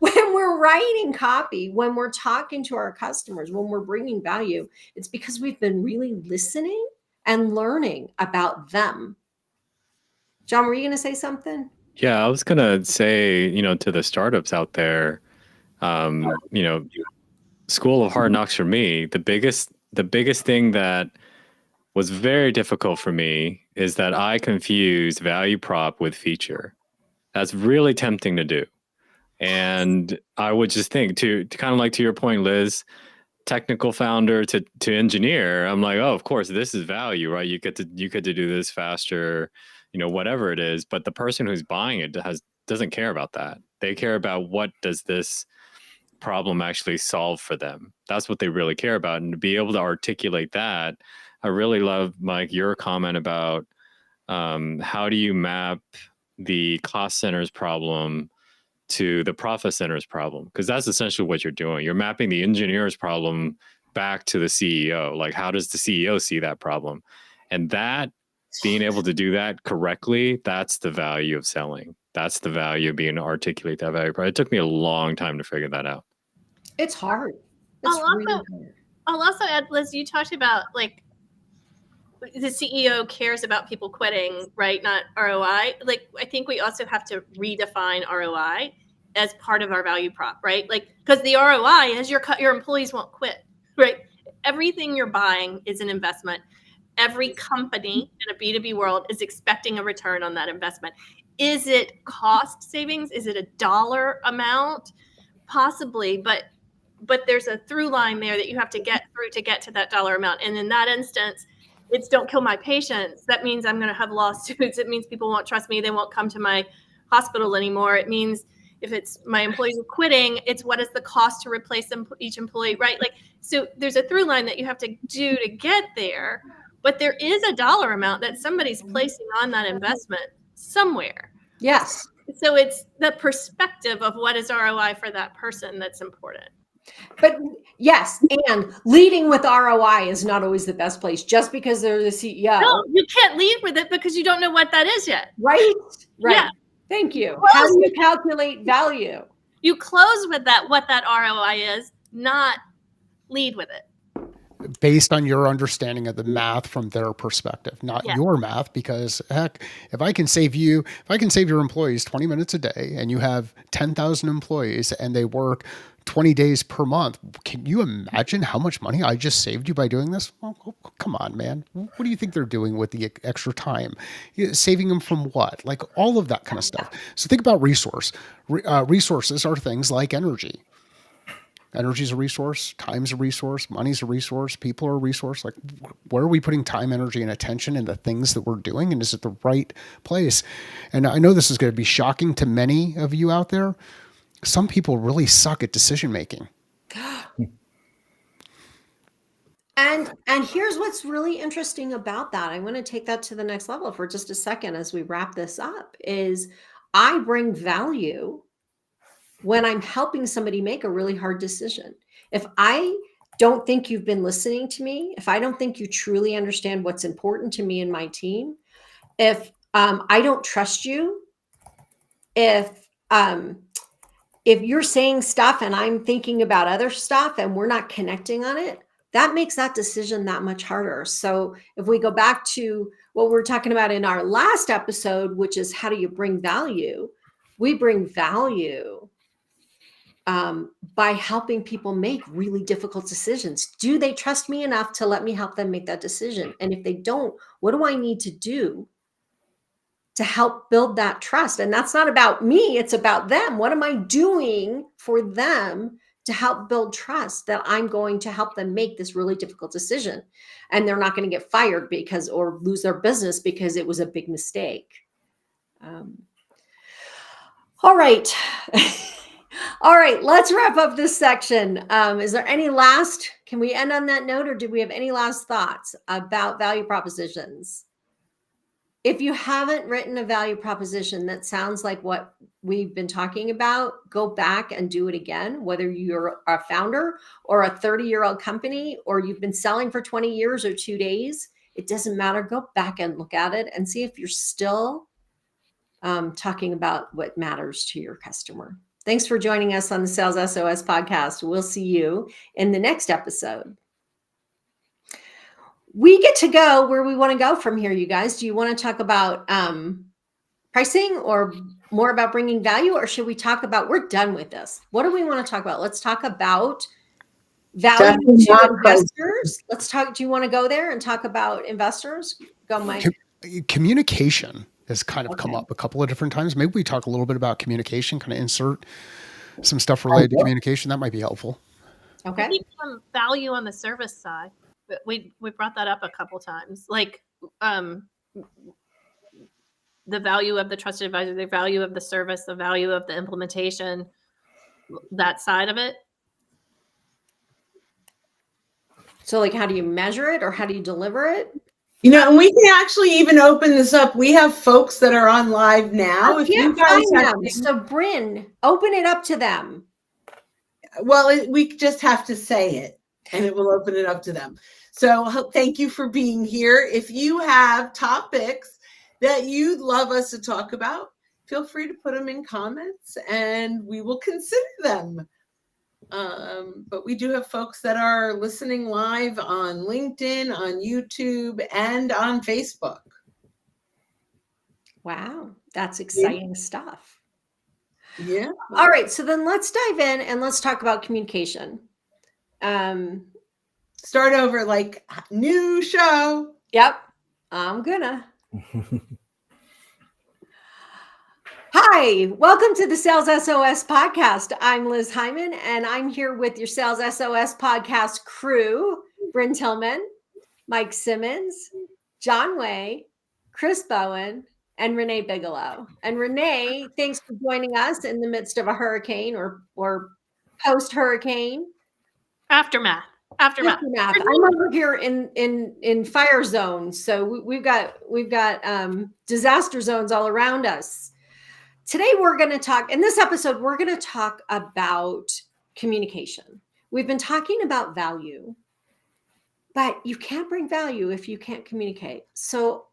when we're writing copy, when we're talking to our customers, when we're bringing value, it's because we've been really listening and learning about them. John, were you going to say something? Yeah, I was gonna say, to the startups out there, you know, School of Hard Knocks for me, the biggest thing that was very difficult for me is that I confused value prop with feature. That's really tempting to do. And I would just think to kind of like to your point, Liz, technical founder to engineer, I'm like, oh, of course, this is value, right? You get to do this faster, whatever it is. But the person who's buying it doesn't care about that. They care about what does this problem actually solve for them. That's what they really care about. And to be able to articulate that, I really love, Mike, your comment about how do you map the cost centers problem to the profit centers problem? Because that's essentially what you're doing. You're mapping the engineer's problem back to the CEO. Like, how does the CEO see that problem? And that being able to do that correctly, that's the value of selling. That's the value of being able to articulate that value. It took me a long time to figure that out. It's hard. I'll also add, Liz, you talked about like the CEO cares about people quitting, right? Not ROI. Like, I think we also have to redefine ROI as part of our value prop, right? Like, because the ROI is your employees won't quit, right? Everything you're buying is an investment. Every company in a B2B world is expecting a return on that investment. Is it cost savings? Is it a dollar amount? Possibly, but there's a through line there that you have to get through to get to that dollar amount. And in that instance, it's don't kill my patients. That means I'm going to have lawsuits. It means people won't trust me. They won't come to my hospital anymore. It means if it's my employees are quitting, it's what is the cost to replace each employee, right? Like, so there's a through line that you have to do to get there, but there is a dollar amount that somebody's placing on that investment somewhere. Yes. So it's the perspective of what is ROI for that person that's important. But yes, and leading with ROI is not always the best place just because they're the CEO. No, you can't lead with it because you don't know what that is yet. Right? Right. Yeah. Thank you. How do you calculate value? You close with that, what that ROI is, not lead with it. Based on your understanding of the math from their perspective, not your math, because heck, if I can save your employees 20 minutes a day and you have 10,000 employees and they work 20 days per month, can you imagine how much money I just saved you by doing this? Well, come on, man. What do you think they're doing with the extra time? Saving them from what? Like all of that kind of stuff. So think about resources are things like energy. Energy is a resource, time's a resource, money's a resource, people are a resource. Like, where are we putting time, energy, and attention in the things that we're doing? And is it the right place? And I know this is going to be shocking to many of you out there. Some people really suck at decision making. And here's what's really interesting about that. I want to take that to the next level for just a second as we wrap this up, is I bring value when I'm helping somebody make a really hard decision. If I don't think you've been listening to me, if I don't think you truly understand what's important to me and my team, if I don't trust you, if you're saying stuff and I'm thinking about other stuff and we're not connecting on it, that makes that decision that much harder. So if we go back to what we were talking about in our last episode, which is how do you bring value? We bring value by helping people make really difficult decisions. Do they trust me enough to let me help them make that decision? And if they don't, what do I need to do to help build that trust. And that's not about me, it's about them. What am I doing for them to help build trust that I'm going to help them make this really difficult decision and they're not going to get fired because or lose their business because it was a big mistake. All right. All right, let's wrap up this section. Is there any last, can we end on that note, or do we have any last thoughts about value propositions? If you haven't written a value proposition that sounds like what we've been talking about, go back and do it again, whether you're a founder or a 30-year-old company, or you've been selling for 20 years or 2 days, it doesn't matter. Go back and look at it and see if you're still talking about what matters to your customer. Thanks for joining us on the Sales SOS podcast. We'll see you in the next episode. We get to go where we want to go from here, you guys. Do you want to talk about pricing or more about bringing value, or should we talk about, we're done with this. What do we want to talk about? Let's talk about value Definitely to not pricing. investors. Let's talk. Do you want to go there and talk about investors? Go, Mike. Communication has kind of come up a couple of different times. Maybe we talk a little bit about communication, kind of insert some stuff related to communication. That might be helpful. Okay. I think value on the service side. But we brought that up a couple times, like the value of the trusted advisor, the value of the service, the value of the implementation, that side of it. So like, how do you measure it or how do you deliver it? You know, and we can actually even open this up. We have folks that are on live now. If you guys have them, so Bryn, open it up to them. Well, we just have to say it and it will open it up to them. So thank you for being here. If you have topics that you'd love us to talk about, feel free to put them in comments and we will consider them. But we do have folks that are listening live on LinkedIn, on YouTube, and on Facebook. Wow, that's exciting stuff. Yeah. All right, so then let's dive in and let's talk about communication. Start over, like, new show. Yep, I'm gonna. Hi, welcome to the Sales SOS podcast. I'm Liz Hyman, and I'm here with your Sales SOS podcast crew, Bryn Tillman, Mike Simmons, John Way, Chris Bowen, and Renee Bigelow. And Renee, thanks for joining us in the midst of a hurricane or post-hurricane. Aftermath. I'm over here in fire zones, so we've got disaster zones all around us. Today we're going to talk, in this episode, we're going to talk about communication. We've been talking about value, but you can't bring value if you can't communicate. So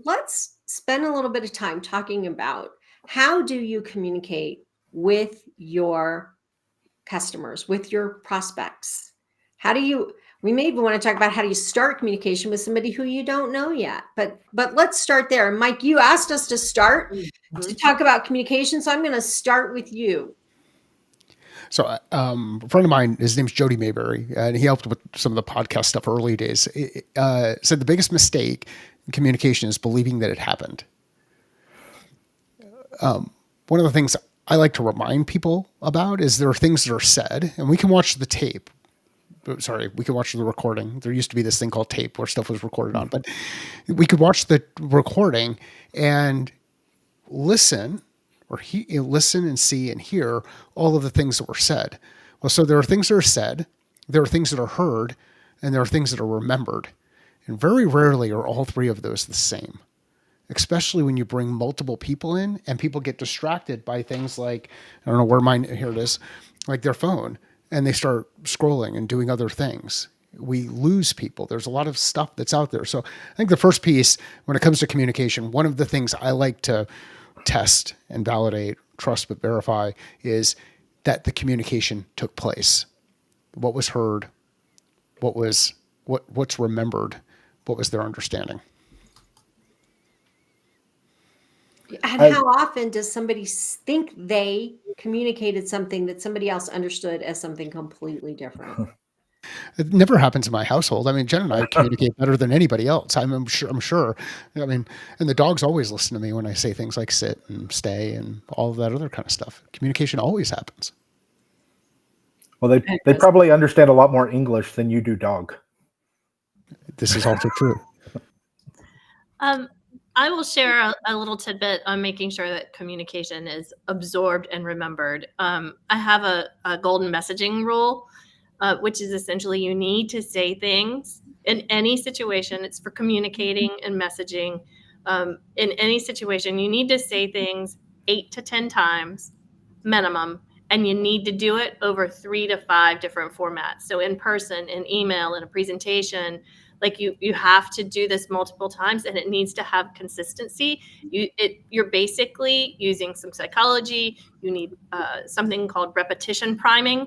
let's spend a little bit of time talking about how do you communicate with your customers, with your prospects? We may even want to talk about how do you start communication with somebody who you don't know yet, but let's start there. Mike, you asked us to start to talk about communication, so I'm going to start with you. So a friend of mine, his name's Jody Mayberry, and he helped with some of the podcast stuff early days. Said the biggest mistake in communication is believing that it happened. One of the things I like to remind people about is there are things that are said, and we can watch the tape. Sorry, we could watch the recording. There used to be this thing called tape where stuff was recorded on, but we could watch the recording and listen listen and see and hear all of the things that were said. Well, so there are things that are said, there are things that are heard, and there are things that are remembered. And very rarely are all three of those the same, especially when you bring multiple people in and people get distracted by things like, I don't know where mine, here it is, like their phone, and they start scrolling and doing other things. We lose people. There's a lot of stuff that's out there. So I think the first piece, when it comes to communication, one of the things I like to test and validate, trust but verify, is that the communication took place. What was heard, what's remembered, what was their understanding. And how often does somebody think they communicated something that somebody else understood as something completely different? It never happens in my household. I mean, Jen and I communicate better than anybody else. I'm sure. I'm sure. I mean, and the dogs always listen to me when I say things like sit and stay and all of that other kind of stuff. Communication always happens. Well, they probably understand a lot more English than you do dog. This is also true. I will share a little tidbit on making sure that communication is absorbed and remembered. I have a golden messaging rule, which is essentially you need to say things in any situation. It's for communicating and messaging. In any situation, you need to say things 8 to 10 times minimum, and you need to do it over 3 to 5 different formats. So in person, in email, in a presentation, like you have to do this multiple times, and it needs to have consistency. You're basically using some psychology. You need something called repetition priming.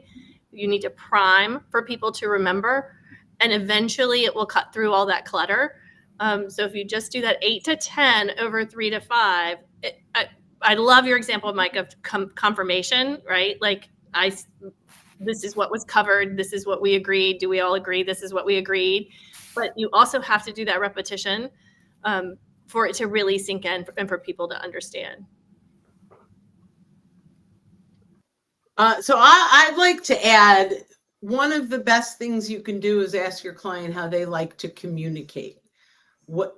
You need to prime for people to remember, and eventually it will cut through all that clutter. So if you just do that 8 to 10 over 3 to 5, I love your example, Mike, of confirmation, right? Like this is what was covered. This is what we agreed. Do we all agree? This is what we agreed. But you also have to do that repetition for it to really sink in and for people to understand. So I'd like to add, one of the best things you can do is ask your client how they like to communicate. I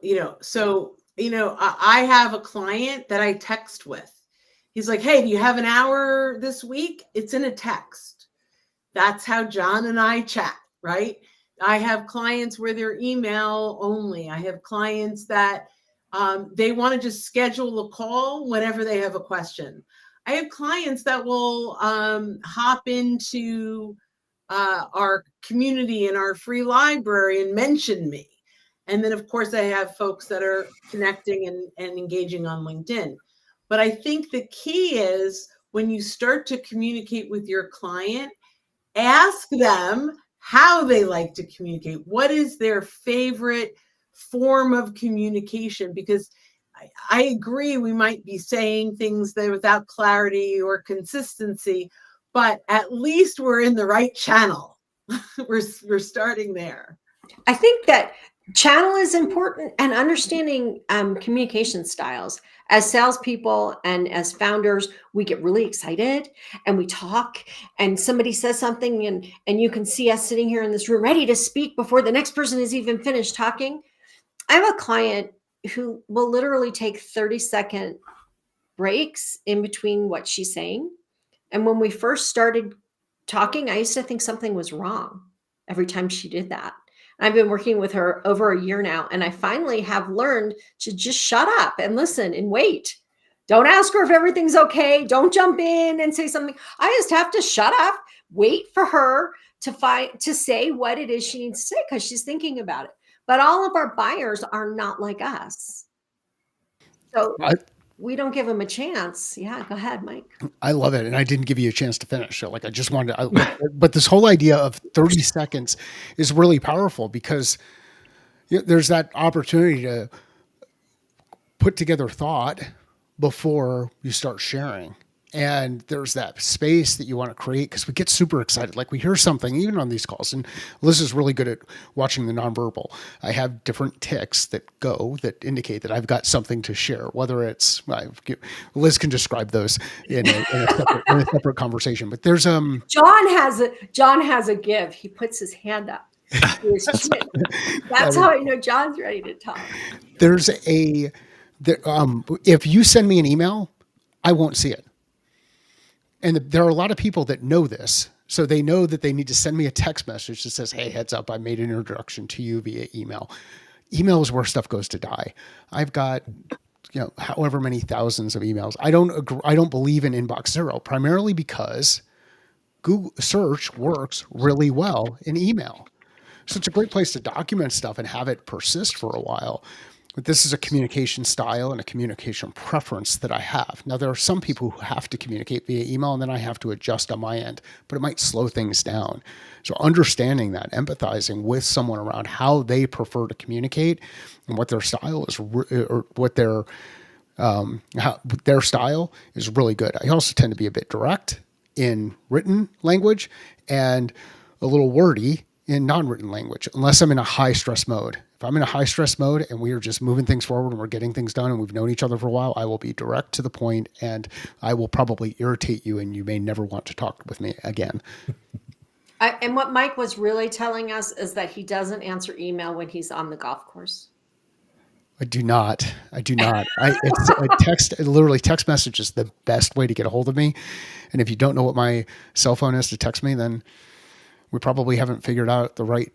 have a client that I text with. He's like, hey, do you have an hour this week? It's in a text. That's how John and I chat, right? I have clients where they're email only. I have clients that they want to just schedule a call whenever they have a question. I have clients that will hop into our community and our free library and mention me. And then, of course, I have folks that are connecting and engaging on LinkedIn. But I think the key is when you start to communicate with your client, ask them how they like to communicate. What is their favorite form of communication? Because I agree, we might be saying things that without clarity or consistency, but at least we're in the right channel. we're starting there. I think that channel is important, and understanding communication styles. As salespeople and as founders, we get really excited and we talk, and somebody says something, and you can see us sitting here in this room ready to speak before the next person has even finished talking. I have a client who will literally take 30-second breaks in between what she's saying. And when we first started talking, I used to think something was wrong every time she did that. I've been working with her over a year now, and I finally have learned to just shut up and listen and wait. Don't ask her if everything's okay. Don't jump in and say something. I just have to shut up, wait for her to say what it is she needs to say because she's thinking about it. But all of our buyers are not like us. So we don't give them a chance. Yeah, go ahead, Mike. I love it. And I didn't give you a chance to finish. So like, I just wanted to, but this whole idea of 30 seconds is really powerful because there's that opportunity to put together thought before you start sharing. And there's that space that you want to create because we get super excited. Like we hear something, even on these calls, and Liz is really good at watching the nonverbal. I have different ticks that indicate that I've got something to share, whether it's, Liz can describe those in a separate conversation, but there's, John has a give. He puts his hand up to his chin. That's how I know John's ready to talk. If you send me an email, I won't see it. And there are a lot of people that know this. So they know that they need to send me a text message that says, hey, heads up, I made an introduction to you via email. Email is where stuff goes to die. I've got, however many thousands of emails. I don't believe in inbox zero, primarily because Google search works really well in email. So it's a great place to document stuff and have it persist for a while. But this is a communication style and a communication preference that I have. Now, there are some people who have to communicate via email, and then I have to adjust on my end, but it might slow things down. So understanding that, empathizing with someone around how they prefer to communicate and what their style is, or what their style is really good. I also tend to be a bit direct in written language and a little wordy in non-written language unless I'm in a high stress mode. If I'm in a high stress mode and we are just moving things forward and we're getting things done and we've known each other for a while, I will be direct to the point and I will probably irritate you and you may never want to talk with me again. And what Mike was really telling us is that he doesn't answer email when he's on the golf course. I do not. It's a text, literally text message is the best way to get a hold of me. And if you don't know what my cell phone is to text me, then we probably haven't figured out that we're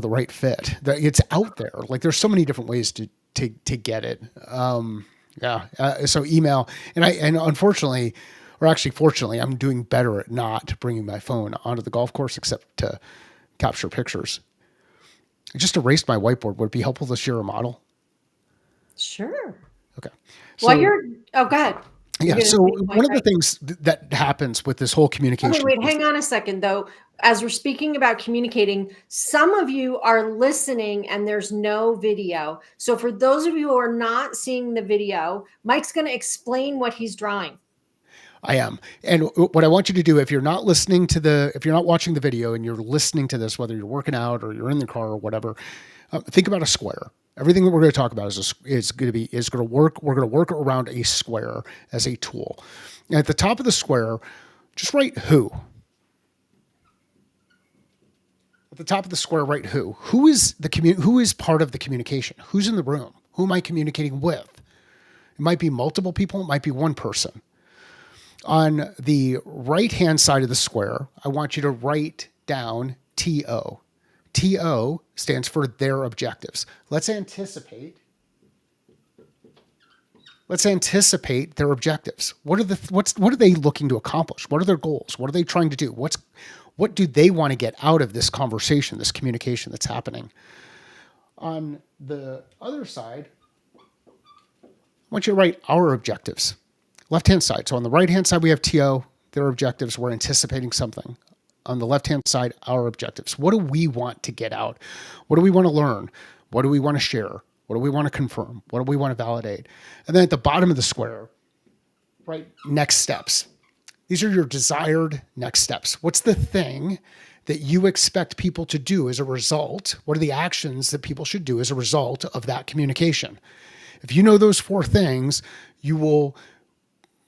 the right fit. That it's out there. Like there's so many different ways to get it. So email and unfortunately, or actually fortunately, I'm doing better at not bringing my phone onto the golf course except to capture pictures. I just erased my whiteboard. Would it be helpful to share a model? Sure. Okay. Go ahead. Yeah. So one of the things that happens with this whole communication. Okay, wait, hang on a second though. As we're speaking about communicating, some of you are listening and there's no video. So for those of you who are not seeing the video, Mike's going to explain what he's drawing. I am. And what I want you to do, if you're not watching the video and you're listening to this, whether you're working out or you're in the car or whatever, think about a square. Everything that we're going to talk about is going to work. We're going to work around a square as a tool. And at the top of the square, just write who. At the top of the square, write who. Who is part of the communication? Who's in the room? Who am I communicating with? It might be multiple people. It might be one person. On the right-hand side of the square, I want you to write down TO. TO stands for their objectives. Let's anticipate their objectives. What are they looking to accomplish? What are their goals? What are they trying to do? What do they want to get out of this conversation, this communication that's happening? On the other side, I want you to write our objectives. Left-hand side. So on the right-hand side, we have TO, their objectives. We're anticipating something. On the left-hand side, our objectives. What do we want to get out? What do we want to learn? What do we want to share? What do we want to confirm? What do we want to validate? And then at the bottom of the square, right, next steps. These are your desired next steps. What's the thing that you expect people to do as a result? What are the actions that people should do as a result of that communication? If you know those 4 things, you will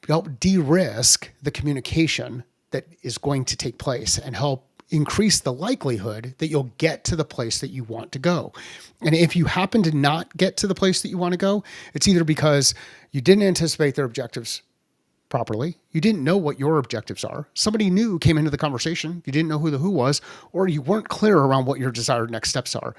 help de-risk the communication that is going to take place and help increase the likelihood that you'll get to the place that you want to go. And if you happen to not get to the place that you want to go, it's either because you didn't anticipate their objectives properly, you didn't know what your objectives are, somebody new came into the conversation, you didn't know who the who was, or you weren't clear around what your desired next steps are.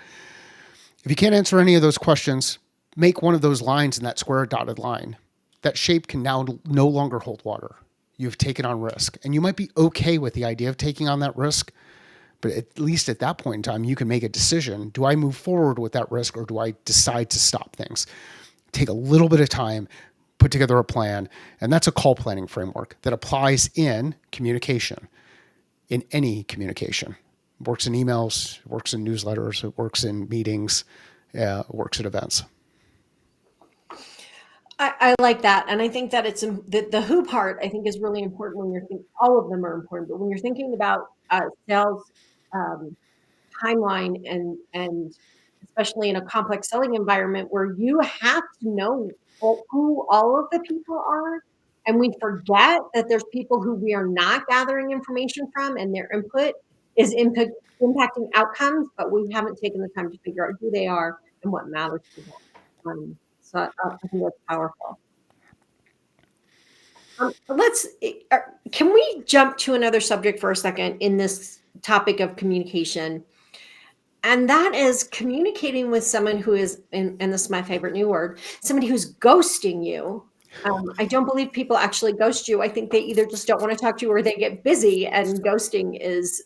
If you can't answer any of those questions, make one of those lines in that square dotted line. That shape can now no longer hold water. You've taken on risk. And you might be okay with the idea of taking on that risk, but at least at that point in time, you can make a decision. Do I move forward with that risk or do I decide to stop things? Take a little bit of time, put together a plan, and that's a call planning framework that applies in communication, in any communication. It works in emails, it works in newsletters, it works in meetings, it works at events. I like that. And I think that it's the who part, I think, is really important when you're thinking, all of them are important, but when you're thinking about sales timeline and especially in a complex selling environment where you have to know who all of the people are. And we forget that there's people who we are not gathering information from and their input is impacting outcomes, but we haven't taken the time to figure out who they are and what matters to them. So I think that's powerful. Can we jump to another subject for a second in this topic of communication? And that is communicating with someone who is, and this is my favorite new word, somebody who's ghosting you. I don't believe people actually ghost you. I think they either just don't want to talk to you or they get busy, and ghosting is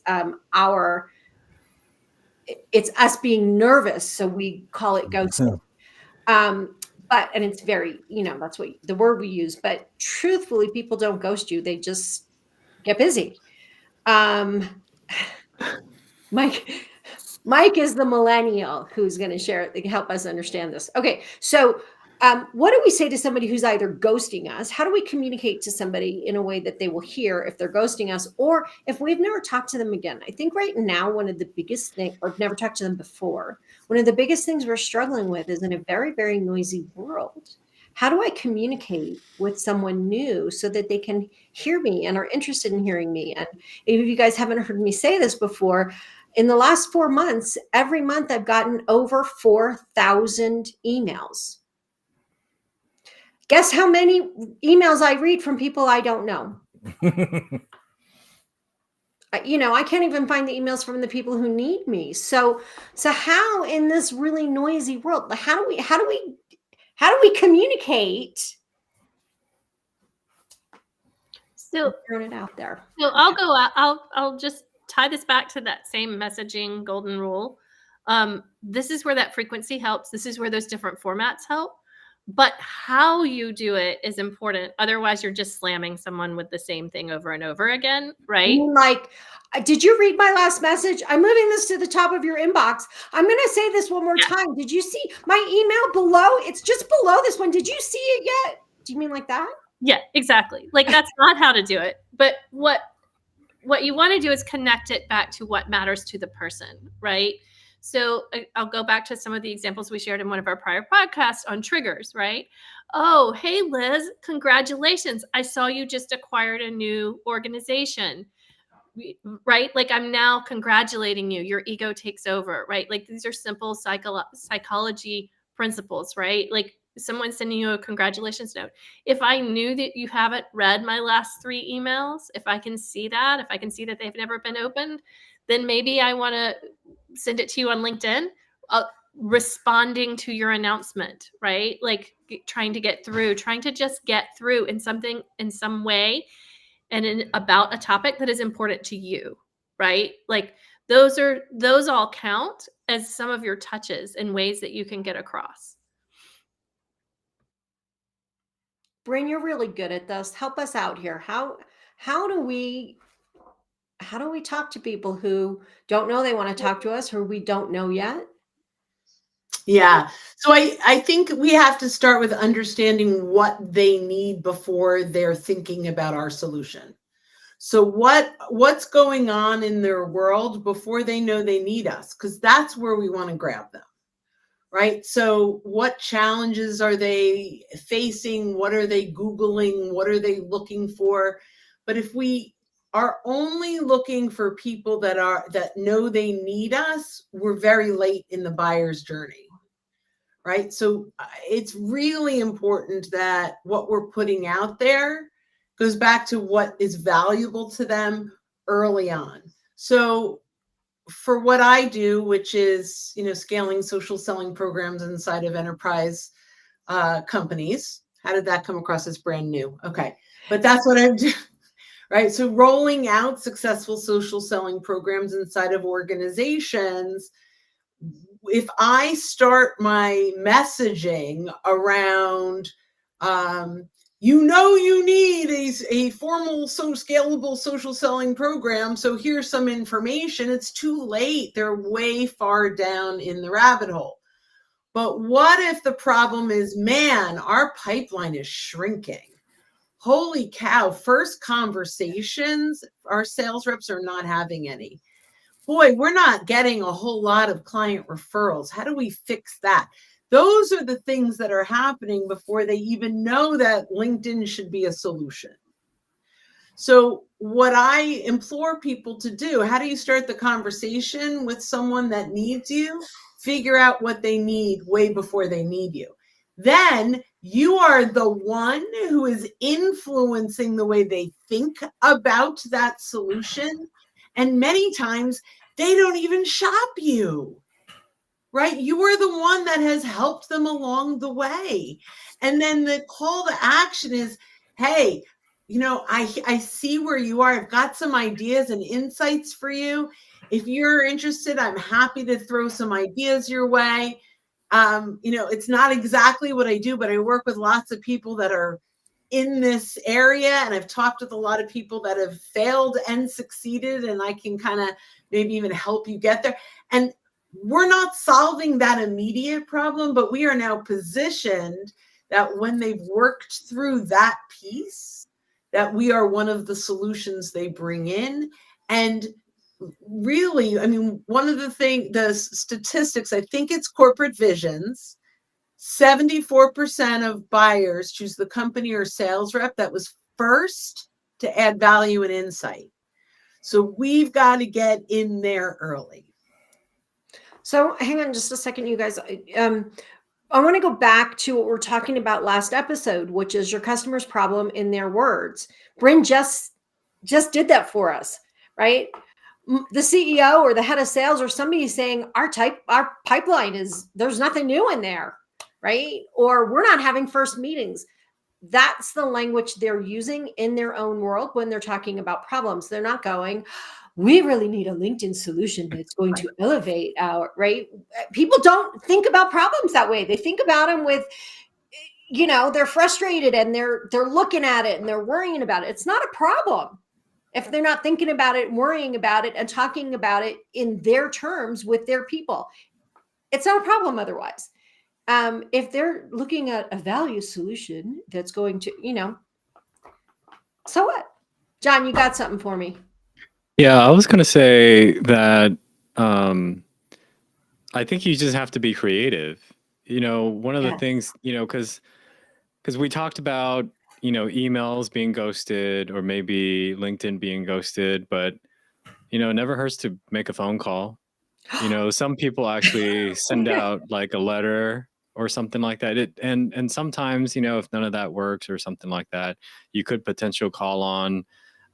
it's us being nervous, so we call it ghosting. And it's very, that's what the word we use, but truthfully, people don't ghost you. They just get busy. Mike is the millennial who's going to help us understand this. Okay. So What do we say to somebody who's either ghosting us? How do we communicate to somebody in a way that they will hear if they're ghosting us, or if we've never talked to them again? I think right now, one of the biggest things, or never talked to them before, one of the biggest things we're struggling with is in a very, very noisy world. How do I communicate with someone new so that they can hear me and are interested in hearing me? And if you guys haven't heard me say this before, in the last 4 months, every month I've gotten over 4,000 emails. Guess how many emails I read from people I don't know? I can't even find the emails from the people who need me. So how in this really noisy world, how do we communicate? So Turn it out there. So I'll go out. I'll just tie this back to that same messaging golden rule. This is where that frequency helps. This is where those different formats help. But how you do it is important. Otherwise, you're just slamming someone with the same thing over and over again, right? Like, did you read my last message? I'm moving this to the top of your inbox. I'm going to say this one more time. Did you see my email below? It's just below this one. Did you see it yet? Do you mean like that? Yeah, exactly. Like that's not how to do it. But what you want to do is connect it back to what matters to the person, right? So I'll go back to some of the examples we shared in one of our prior podcasts on triggers, right? Oh, hey, Liz, congratulations. I saw you just acquired a new organization, right? Like I'm now congratulating you. Your ego takes over, right? Like these are simple psychology principles, right? Like someone sending you a congratulations note. If I knew that you haven't read my last 3 emails, if I can see that they've never been opened, then maybe I want to send it to you on LinkedIn, responding to your announcement, right? Like trying to just get through in some way and about a topic that is important to you, right? Like those all count as some of your touches and ways that you can get across. Bryn, you're really good at this. Help us out here. How do we talk to people who don't know they want to talk to us, who we don't know yet? Yeah. So I think we have to start with understanding what they need before they're thinking about our solution. So what's going on in their world before they know they need us? Because that's where we want to grab them. Right? So what challenges are they facing? What are they Googling? What are they looking for? But if we are only looking for people that know they need us, we're very late in the buyer's journey. Right? So it's really important that what we're putting out there goes back to what is valuable to them early on. So for what I do, which is, scaling social selling programs inside of enterprise companies. How did that come across as brand new? Okay. But that's what I'm doing, right? So rolling out successful social selling programs inside of organizations, if I start my messaging around, you need a formal, scalable social selling program. So here's some information. It's too late. They're way far down in the rabbit hole. But what if the problem is, man, our pipeline is shrinking? Holy cow, first conversations, our sales reps are not having any. Boy, we're not getting a whole lot of client referrals. How do we fix that? Those are the things that are happening before they even know that LinkedIn should be a solution. So what I implore people to do, how do you start the conversation with someone that needs you? Figure out what they need way before they need you. Then you are the one who is influencing the way they think about that solution. And many times they don't even shop you, right? You are the one that has helped them along the way. And then the call to action is, hey, I see where you are. I've got some ideas and insights for you. If you're interested, I'm happy to throw some ideas your way. It's not exactly what I do, but I work with lots of people that are in this area, and I've talked with a lot of people that have failed and succeeded, and I can kind of maybe even help you get there. And we're not solving that immediate problem, but we are now positioned that when they've worked through that piece, that we are one of the solutions they bring in. And really, I mean, one of the statistics, I think it's Corporate Visions, 74% of buyers choose the company or sales rep that was first to add value and insight. So we've got to get in there early. So hang on just a second, you guys. I want to go back to what we're talking about last episode, which is your customer's problem in their words. Bryn just did that for us, right? The CEO or the head of sales or somebody saying our pipeline is, there's nothing new in there, right? Or we're not having first meetings. That's the language they're using in their own world when they're talking about problems. They're not going, we really need a LinkedIn solution that's going to elevate our, right? People don't think about problems that way. They think about them with, they're frustrated and they're looking at it and they're worrying about it. It's not a problem if they're not thinking about it, worrying about it, and talking about it in their terms with their people. It's not a problem otherwise. If they're looking at a value solution that's going to, so what? John, you got something for me? Yeah, I was going to say that I think you just have to be creative. One of the things, because we talked about, emails being ghosted or maybe LinkedIn being ghosted, but, it never hurts to make a phone call. Some people actually send out like a letter or something like that. And sometimes, if none of that works or something like that, you could potentially call on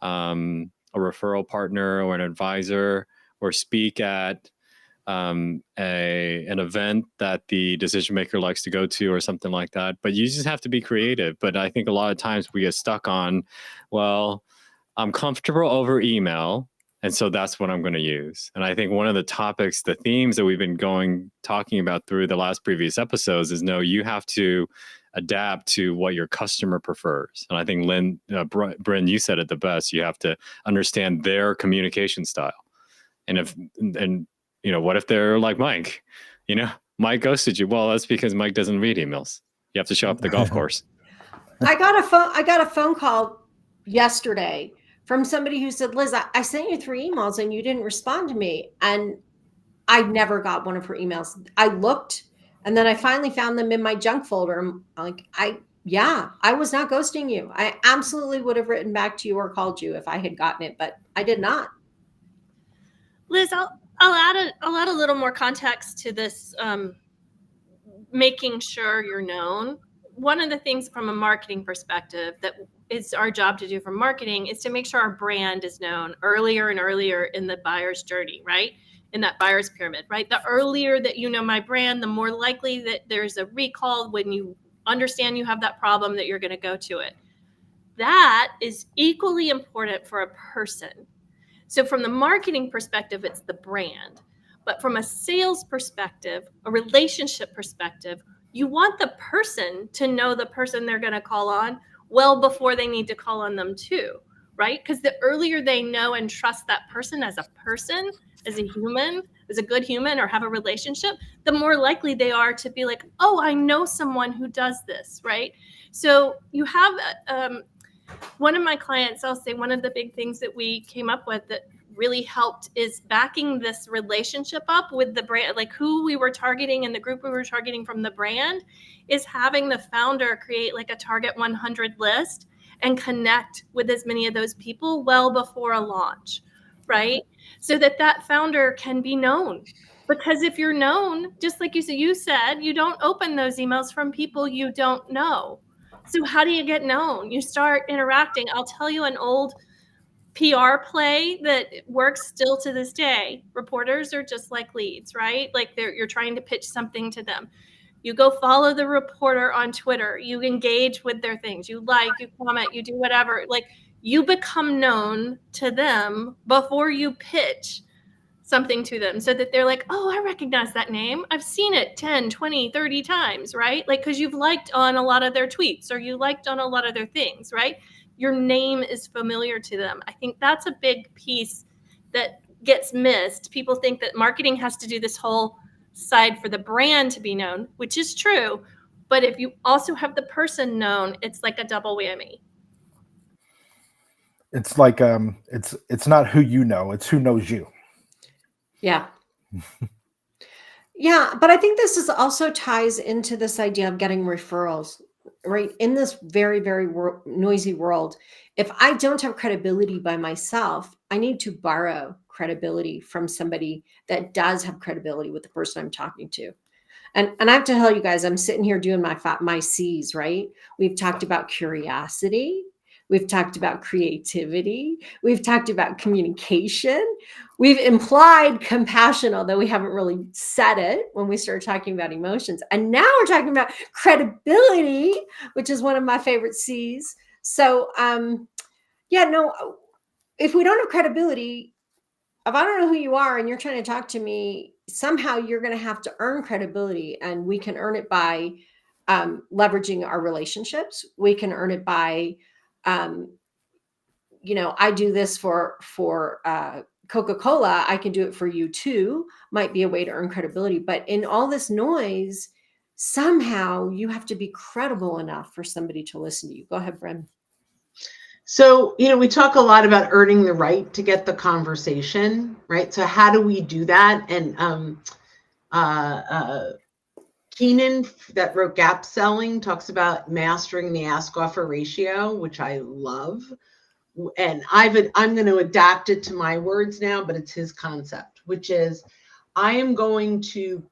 a referral partner or an advisor or speak at an event that the decision maker likes to go to or something like that. But you just have to be creative. But I think a lot of times we get stuck on, well, I'm comfortable over email, and so that's what I'm going to use. And I think one of the topics, the themes that we've been talking about through the last previous episodes is, no, you have to adapt to what your customer prefers. And I think Bryn, you said it the best. You have to understand their communication style. And what if they're like Mike? Mike ghosted you. Well, that's because Mike doesn't read emails. You have to show up at the golf course. I got a phone call yesterday from somebody who said, Liz, I sent you 3 emails and you didn't respond to me. And I never got one of her emails. I looked and then I finally found them in my junk folder. I'm like, I was not ghosting you. I absolutely would have written back to you or called you if I had gotten it, but I did not. Liz, I'll add a little more context to this, making sure you're known. One of the things from a marketing perspective that it's our job to do for marketing is to make sure our brand is known earlier and earlier in the buyer's journey, right? In that buyer's pyramid, right? The earlier that you know my brand, the more likely that there's a recall when you understand you have that problem that you're going to go to it. That is equally important for a person. So from the marketing perspective, it's the brand. But from a sales perspective, a relationship perspective, you want the person to know the person they're going to call on well before they need to call on them too, right? Because the earlier they know and trust that person, as a human, as a good human, or have a relationship, the more likely they are to be like, oh, I know someone who does this, right? So you have one of my clients, I'll say one of the big things that we came up with that really helped is backing this relationship up with the brand, like who we were targeting and the group we were targeting from the brand, is having the founder create like a target 100 list and connect with as many of those people well before a launch, right? So that founder can be known. Because if you're known, just like you said, you don't open those emails from people you don't know. So how do you get known? You start interacting. I'll tell you an old PR play that works still to this day. Reporters are just like leads, right? Like you're trying to pitch something to them. You go follow the reporter on Twitter. You engage with their things. You like, you comment, you do whatever. Like you become known to them before you pitch something to them, so that they're like, oh, I recognize that name. I've seen it 10, 20, 30 times, right? Like, because you've liked on a lot of their tweets or you liked on a lot of their things, right? Your name is familiar to them. I think that's a big piece that gets missed. People think that marketing has to do this whole side for the brand to be known, which is true. But if you also have the person known, it's like a double whammy. It's like it's not who you know, it's who knows you. Yeah. Yeah, but I think this is also ties into this idea of getting referrals, right? In this very, very noisy world, if I don't have credibility by myself, I need to borrow credibility from somebody that does have credibility with the person I'm talking to. And I have to tell you guys, I'm sitting here doing my C's, right? We've talked about curiosity. We've talked about creativity. We've talked about communication. We've implied compassion, although we haven't really said it when we started talking about emotions. And now we're talking about credibility, which is one of my favorite C's. So, yeah, no, if we don't have credibility, if I don't know who you are and you're trying to talk to me, somehow you're going to have to earn credibility, and we can earn it by leveraging our relationships. We can earn it by, I do this for Coca-Cola. I can do it for you too. Might be a way to earn credibility, but in all this noise, somehow you have to be credible enough for somebody to listen to you. Go ahead, Bren. So, we talk a lot about earning the right to get the conversation, right? So how do we do that? And Keenan, that wrote Gap Selling, talks about mastering the ask-offer ratio, which I love. And I'm going to adapt it to my words now, but it's his concept, which is I am going to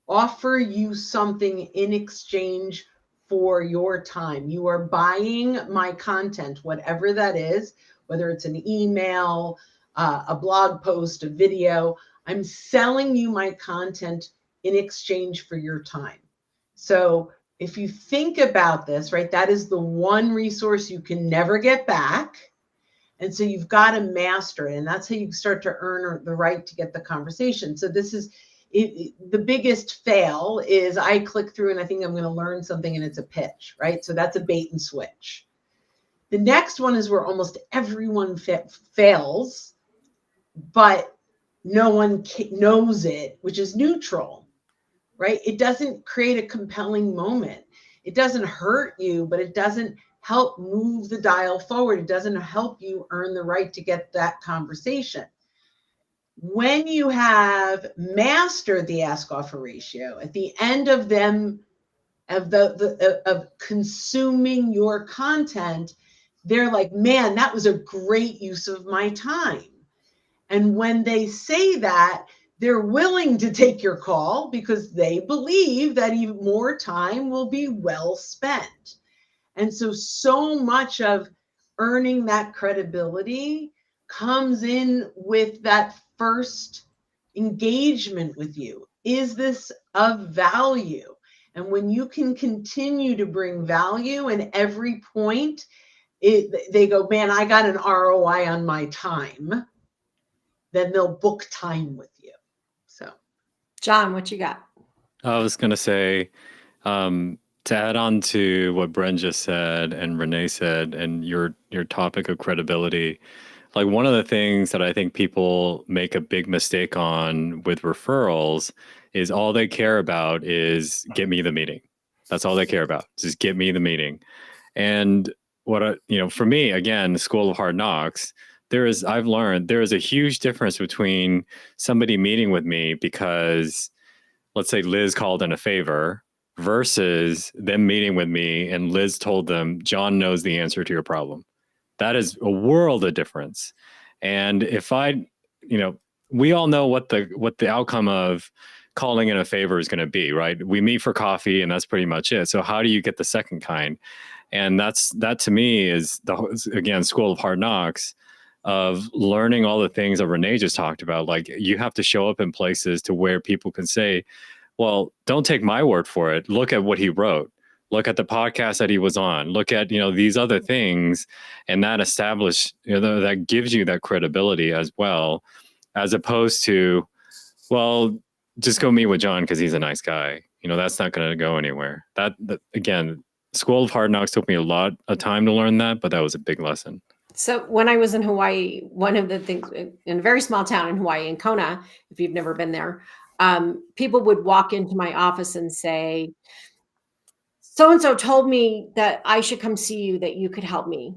offer you something in exchange for your time. You are buying my content, whatever that is, whether it's an email, a blog post, a video. I'm selling you my content in exchange for your time. So if you think about this, right, that is the one resource you can never get back. And so you've got to master it. And that's how you start to earn the right to get the conversation. So this is the biggest fail is I click through and I think I'm going to learn something and it's a pitch, right? So that's a bait and switch. The next one is where almost everyone fails, but no one knows it, which is neutral, right? It doesn't create a compelling moment. It doesn't hurt you, but it doesn't help move the dial forward. It doesn't help you earn the right to get that conversation. When you have mastered the ask-offer ratio, at the end of them, of consuming your content, they're like, man, that was a great use of my time. And when they say that, they're willing to take your call because they believe that even more time will be well spent. And so much of earning that credibility comes in with that first engagement with you. Is this of value? And when you can continue to bring value in every point, they go, man, I got an ROI on my time. Then they'll book time with you. So, John, what you got? I was going to say, to add on to what Bren just said and Renee said, and your topic of credibility, like one of the things that I think people make a big mistake on with referrals is all they care about is get me the meeting. That's all they care about. Just get me the meeting. And for me, again, the School of Hard Knocks, I've learned there is a huge difference between somebody meeting with me because, let's say, Liz called in a favor versus them meeting with me and Liz told them, John knows the answer to your problem. That is a world of difference. And if we all know what the outcome of calling in a favor is going to be, right? We meet for coffee and that's pretty much it. So how do you get the second kind? And that to me is again, School of Hard Knocks of learning all the things that Renee just talked about. Like you have to show up in places to where people can say, well, don't take my word for it. Look at what he wrote. Look at the podcast that he was on. Look at, these other things, and that that gives you that credibility as well, as opposed to, well, just go meet with John because he's a nice guy. That's not going to go anywhere. That again, School of Hard Knocks took me a lot of time to learn that, but that was a big lesson. So when I was in Hawaii, one of the things in a very small town in Hawaii, in Kona, if you've never been there, people would walk into my office and say, so and so told me that I should come see you, that you could help me.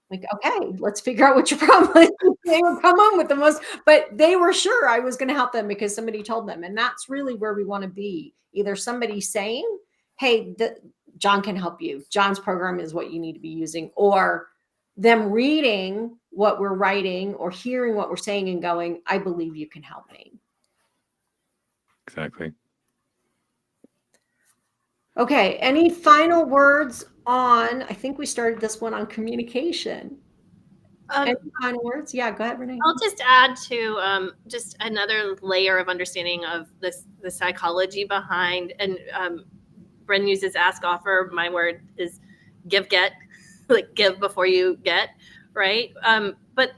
Like, okay, let's figure out what your problem is. They would come on with the most, but they were sure I was going to help them because somebody told them. And that's really where we want to be. Either somebody saying, hey, John can help you. John's program is what you need to be using, or them reading what we're writing or hearing what we're saying and going, I believe you can help me. Exactly. Okay. Any final words on, I think we started this one on communication. Any final words? Yeah, go ahead, Renee. I'll just add to just another layer of understanding of the psychology behind, and Bren uses ask, offer. My word is give, get, like give before you get, right? But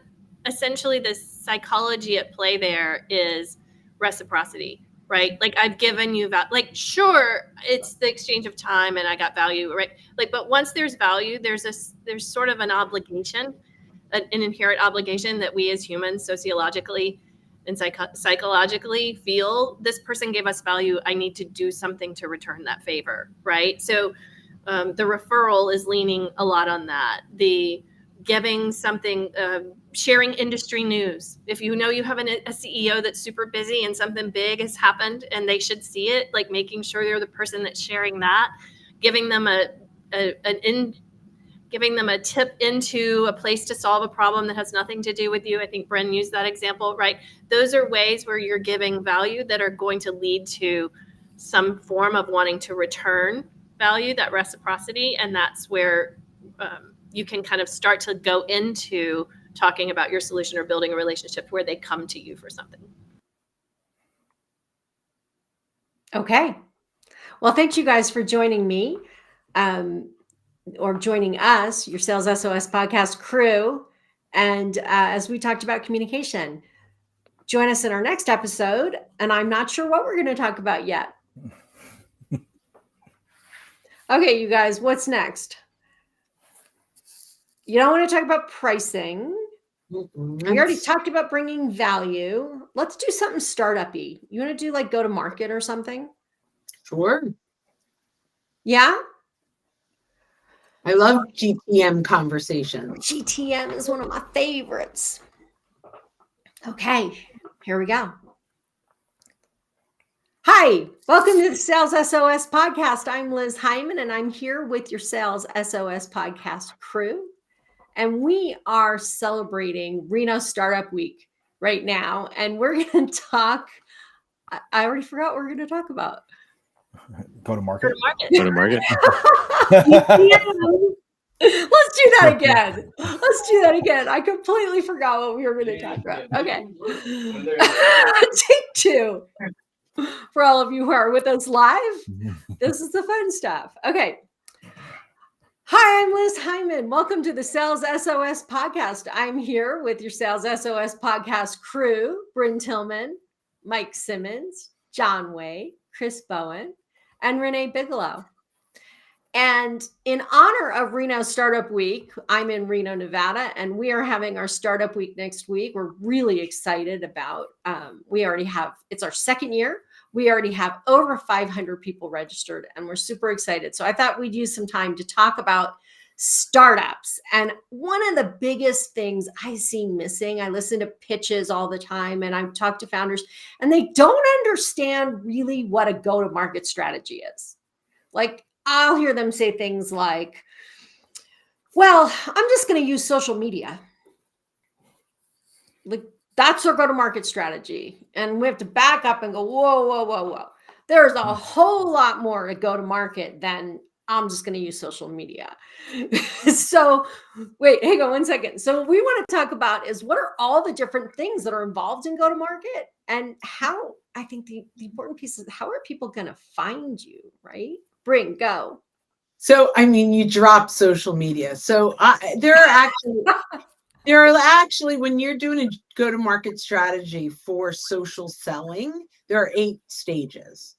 essentially the psychology at play there is reciprocity, right? Like I've given you like, sure, it's the exchange of time and I got value, right? Like, but once there's value, there's sort of an obligation, an inherent obligation that we as humans sociologically and psychologically feel. This person gave us value. I need to do something to return that favor, right? So the referral is leaning a lot on that. The giving something, sharing industry news. If you know you have a CEO that's super busy and something big has happened and they should see it, like making sure you're the person that's sharing that, giving them giving them a tip into a place to solve a problem that has nothing to do with you. I think Bren used that example, right? Those are ways where you're giving value that are going to lead to some form of wanting to return value, that reciprocity. And that's where you can kind of start to go into talking about your solution or building a relationship where they come to you for something. Okay. Well, thank you guys for joining me. Or joining us, your Sales SOS podcast crew. And as we talked about communication, join us in our next episode. And I'm not sure what we're going to talk about yet. Okay, you guys, what's next? You don't want to talk about pricing. We already talked about bringing value. Let's do something startup-y. You want to do like go to market or something? Sure. Yeah? I love GTM conversations. GTM is one of my favorites. Okay, here we go. Hi, welcome to the Sales SOS podcast. I'm Liz Hyman, and I'm here with your Sales SOS podcast crew. And we are celebrating Reno Startup Week right now. And we're going to talk, I already forgot what we're going to talk about. Go to market. Go to market. Let's do that again. Let's do that again. I completely forgot what we were going to talk about. Okay. Take two. For all of you who are with us live, this is the fun stuff. Okay. Hi, I'm Liz Hyman. Welcome to the Sales SOS podcast. I'm here with your Sales SOS podcast crew, Bryn Tillman, Mike Simmons, John Way, Chris Bowen, and Renee Bigelow. And in honor of Reno Startup Week, I'm in Reno, Nevada, and we are having our Startup Week next week. We're really excited about, it's our second year. We already have over 500 people registered, and we're super excited. So I thought we'd use some time to talk about startups. And one of the biggest things I see missing, I listen to pitches all the time, and I talk to founders, and they don't understand really what a go-to-market strategy is. Like, I'll hear them say things like, well, I'm just going to use social media. Like, that's our go-to-market strategy. And we have to back up and go, whoa, whoa, whoa, whoa. There's a whole lot more to go-to-market than I'm just going to use social media. So wait, hang on one second. So what we want to talk about is what are all the different things that are involved in go-to-market, and how, I think the important piece is, how are people going to find you, right? Bring, go. So, I mean, you drop social media. So there are actually, when you're doing a go-to-market strategy for social selling, there are 8 stages.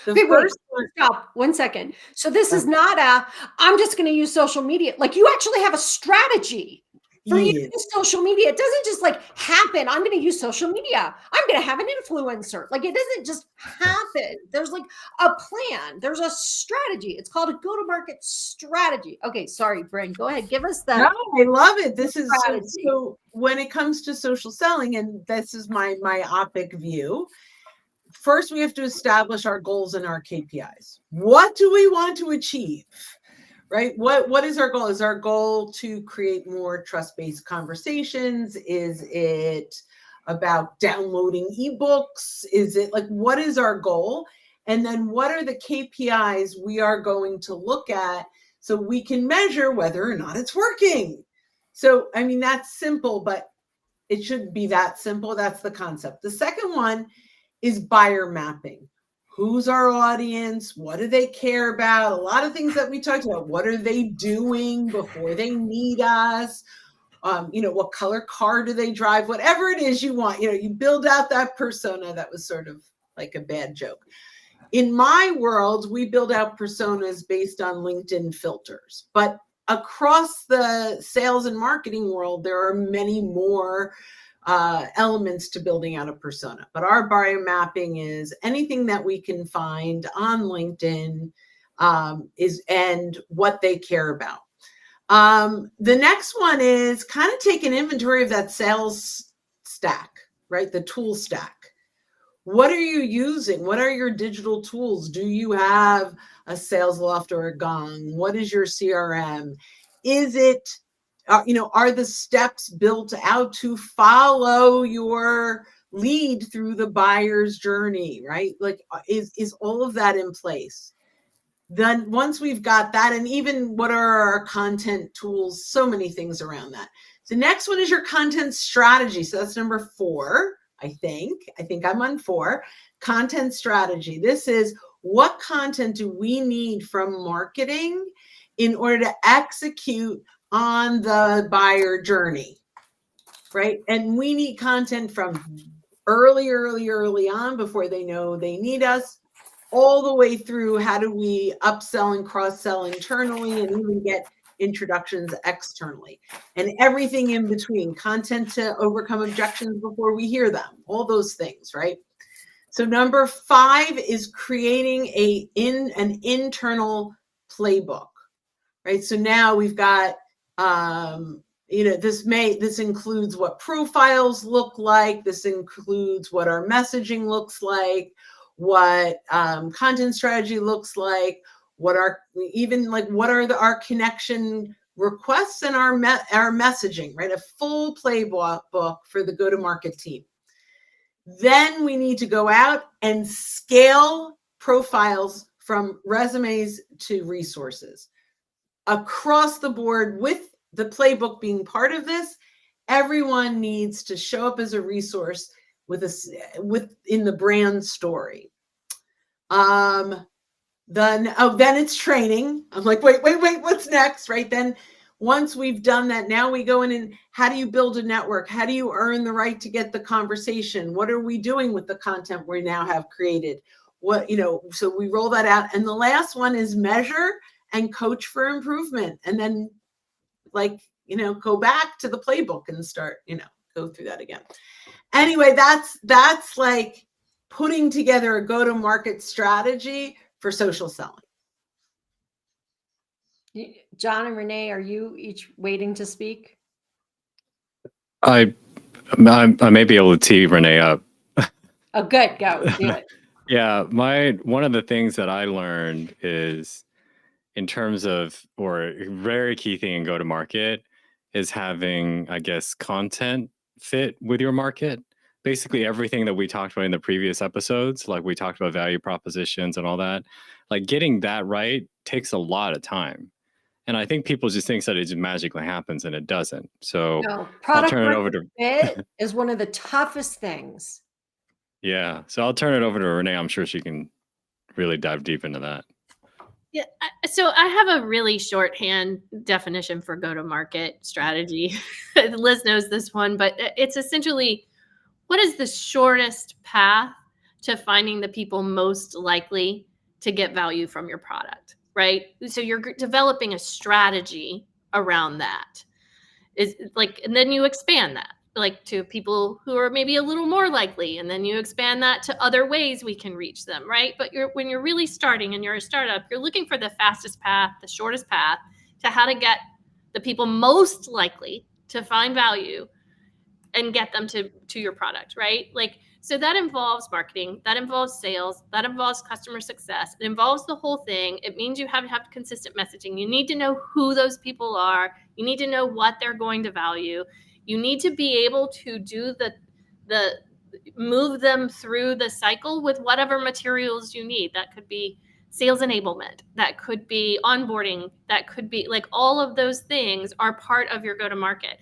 The Okay, wait, first one, stop 1 second. So this is not I'm just going to use social media. Like you actually have a strategy for Yeah. using social media. It doesn't just like happen. I'm going to use social media. I'm going to have an influencer. Like it doesn't just happen. There's like a plan. There's a strategy. It's called a go-to-market strategy. Okay, sorry, Bryn. Go ahead. Give us the No, I love it. This is strategy. so when it comes to social selling, and this is my myopic view. First, we have to establish our goals and our KPIs. What do we want to achieve? Right? What is our goal? Is our goal to create more trust-based conversations? Is it about downloading ebooks? Is it like, what is our goal? And then what are the KPIs we are going to look at so we can measure whether or not it's working? So, I mean, that's simple, but it shouldn't be that simple. That's the concept. The second one is buyer mapping. Who's our audience? What do they care about? A lot of things that we talked about. What are they doing before they need us? What color car do they drive? Whatever it is you want, you build out that persona. That was sort of like a bad joke. In my world, we build out personas based on LinkedIn filters, but across the sales and marketing world, there are many more elements to building out a persona. But our buyer mapping is anything that we can find on LinkedIn and what they care about. The next one is kind of take an inventory of that sales stack, right? The tool stack. What are you using? What are your digital tools? Do you have a SalesLoft or a Gong? What is your CRM? Is it are the steps built out to follow your lead through the buyer's journey, right? Like, is all of that in place? Then once we've got that, and even what are our content tools, so many things around that. The next one is your content strategy. So that's number 4, I think I'm on 4, content strategy. This is what content do we need from marketing in order to execute on the buyer journey, right? And we need content from early on before they know they need us, all the way through how do we upsell and cross-sell internally and even get introductions externally, and everything in between, content to overcome objections before we hear them, all those things, right? So number 5 is creating an internal playbook, right? So now we've got this includes what profiles look like. This includes what our messaging looks like, what content strategy looks like, what are our connection requests and our messaging, right? A full playbook for the go-to-market team. Then we need to go out and scale profiles from resumes to resources. Across the board, with the playbook being part of this, everyone needs to show up as a resource within the brand story. Then it's training. I'm like, wait, what's next? Right? Then once we've done that, now we go in and how do you build a network? How do you earn the right to get the conversation? What are we doing with the content we now have created? So we roll that out. And the last one is measure and coach for improvement. And then go back to the playbook and start, go through that again. Anyway, that's like putting together a go-to-market strategy for social selling. John and Renee, are you each waiting to speak? I may be able to tee Renee up. Oh, good. Go do it. Yeah, one of the things that I learned is in terms of, or a very key thing in go-to-market is having, I guess, content fit with your market. Basically everything that we talked about in the previous episodes, like we talked about value propositions and all that, like getting that right takes a lot of time. And I think people just think that it just magically happens, and it doesn't. So No, product turn it over market fit is one of the toughest things. yeah. So I'll turn it over to Renee. I'm sure she can really dive deep into that. Yeah, so I have a really shorthand definition for go-to-market strategy. Liz knows this one, but it's essentially what is the shortest path to finding the people most likely to get value from your product, right? So you're developing a strategy around that. Is like, and then you expand that like to people who are maybe a little more likely, and then you expand that to other ways we can reach them, right? But when you're really starting and you're a startup, you're looking for the fastest path, the shortest path to how to get the people most likely to find value and get them to your product, right? Like, so that involves marketing, that involves sales, that involves customer success. It involves the whole thing. It means you have to have consistent messaging. You need to know who those people are. You need to know what they're going to value. You need to be able to do the move them through the cycle with whatever materials you need. That could be sales enablement, that could be onboarding, that could be like all of those things are part of your go-to-market.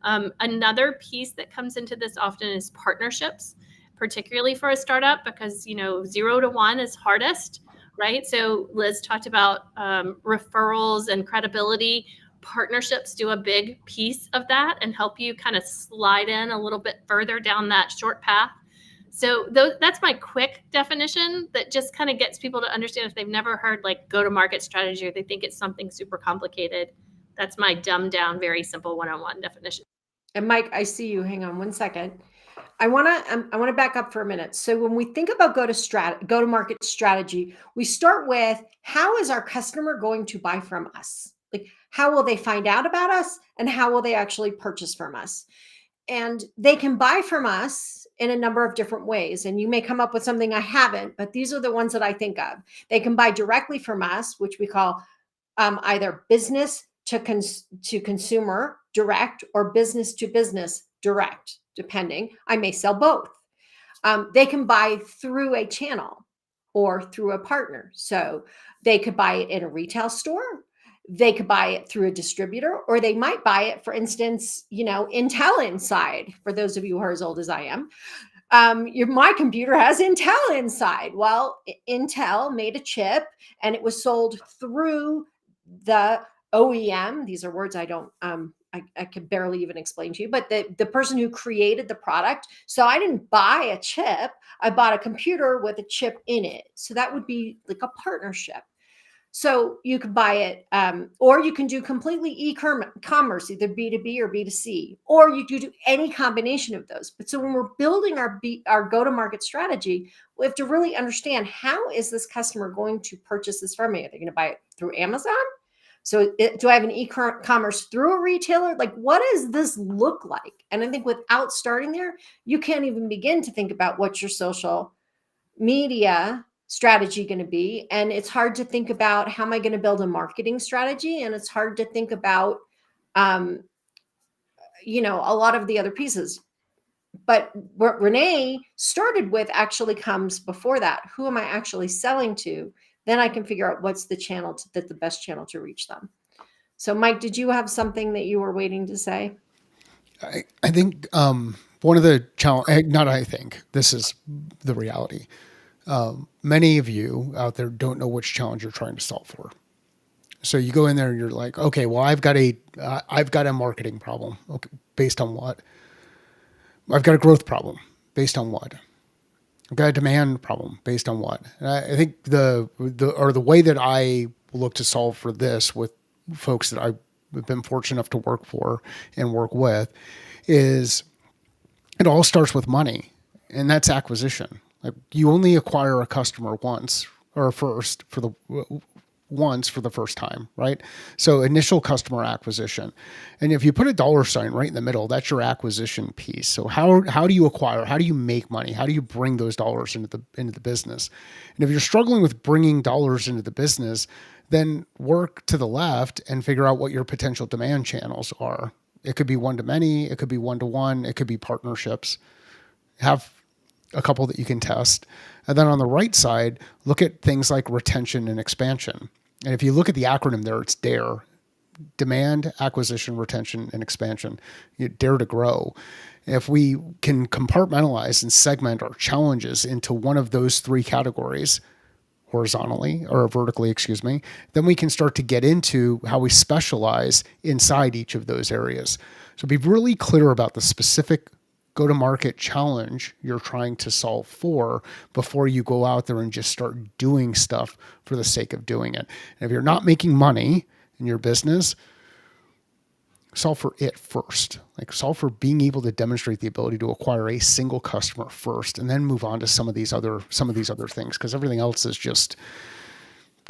Another piece that comes into this often is partnerships, particularly for a startup, because 0 to 1 is hardest, right? So Liz talked about referrals and credibility. Partnerships do a big piece of that and help you kind of slide in a little bit further down that short path. So that's my quick definition that just kind of gets people to understand if they've never heard like go-to-market strategy or they think it's something super complicated. That's my dumbed down, very simple one-on-one definition. And Mike, I see you. Hang on one second. I want to back up for a minute. So when we think about go-to-market strategy, we start with how is our customer going to buy from us? Like, how will they find out about us and how will they actually purchase from us? And they can buy from us in a number of different ways. And you may come up with something I haven't, but these are the ones that I think of. They can buy directly from us, which we call either business to consumer direct or business to business direct, depending. I may sell both. They can buy through a channel or through a partner. So they could buy it in a retail store. They could buy it through a distributor, or they might buy it, for instance, Intel Inside. For those of you who are as old as I am, my computer has Intel inside. Well, Intel made a chip and it was sold through the OEM. These are words I don't, I can barely even explain to you, but the person who created the product. So I didn't buy a chip. I bought a computer with a chip in it. So that would be like a partnership. So you could buy it, or you can do completely e-commerce, either B2B or B2C, or you do any combination of those. But so when we're building our go-to-market strategy, we have to really understand, how is this customer going to purchase this from me? Are they going to buy it through Amazon? So do I have an e-commerce through a retailer? Like, what does this look like? And I think without starting there, you can't even begin to think about what your social media strategy going to be. And it's hard to think about, how am I going to build a marketing strategy? And it's hard to think about, a lot of the other pieces. But what Renee started with actually comes before that. Who am I actually selling to? Then I can figure out what's the best channel to reach them. So Mike, did you have something that you were waiting to say? I think one of the challenge, not I think, this is the reality. Many of you out there don't know which challenge you're trying to solve for. So you go in there and you're like, okay, well, I've got a marketing problem. Okay, based on what? I've got a growth problem. Based on what? I've got a demand problem. Based on what? And I think the way that I look to solve for this with folks that I've been fortunate enough to work for and work with is, it all starts with money, and that's acquisition. Like, you only acquire a customer once for the first time, right? So initial customer acquisition. And if you put a dollar sign right in the middle, that's your acquisition piece. So how do you acquire? How do you make money? How do you bring those dollars into the business? And if you're struggling with bringing dollars into the business, then work to the left and figure out what your potential demand channels are. It could be one-to-many, it could be one-to-one, it could be partnerships. Have a couple that you can test. And then on the right side, look at things like retention and expansion. And if you look at the acronym there, it's DARE: demand, acquisition, retention, and expansion. You dare to grow. If we can compartmentalize and segment our challenges into one of those three categories, horizontally or vertically, then we can start to get into how we specialize inside each of those areas. So be really clear about the specific go-to-market challenge you're trying to solve for before you go out there and just start doing stuff for the sake of doing it. And if you're not making money in your business, solve for it first. Like solve for being able to demonstrate the ability to acquire a single customer first, and then move on to some of these other things, because everything else is just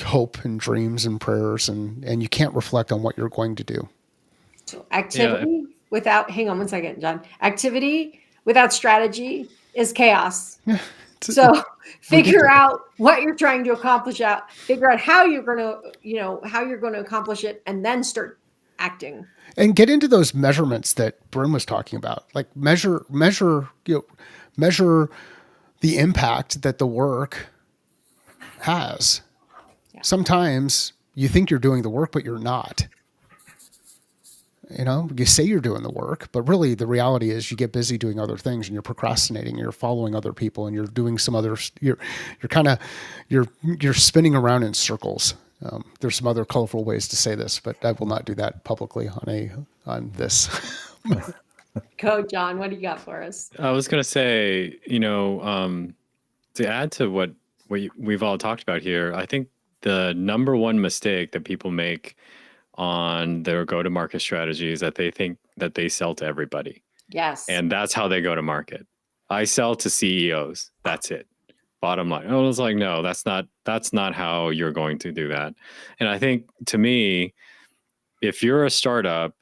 hope and dreams and prayers, and you can't reflect on what you're going to do. So activity without, hang on one second, John. Activity without strategy is chaos. Yeah, So figure ridiculous. out what you're trying to accomplish figure out how you're going to accomplish it, and then start acting. And get into those measurements that Bryn was talking about. Like measure the impact that the work has. Yeah. Sometimes you think you're doing the work, but you're not. You say you're doing the work, but really the reality is you get busy doing other things, and you're procrastinating, and you're following other people, and you're doing some other, you're spinning around in circles. There's some other colorful ways to say this, but I will not do that publicly on this. Go, John. What do you got for us? I was going to say, to add to what we've all talked about here, I think the number one mistake that people make on their go-to-market strategy is that they think that they sell to everybody. Yes. And that's how they go to market. I sell to CEOs. That's it. Bottom line. I was like, no, that's not how you're going to do that. And I think, to me, if you're a startup,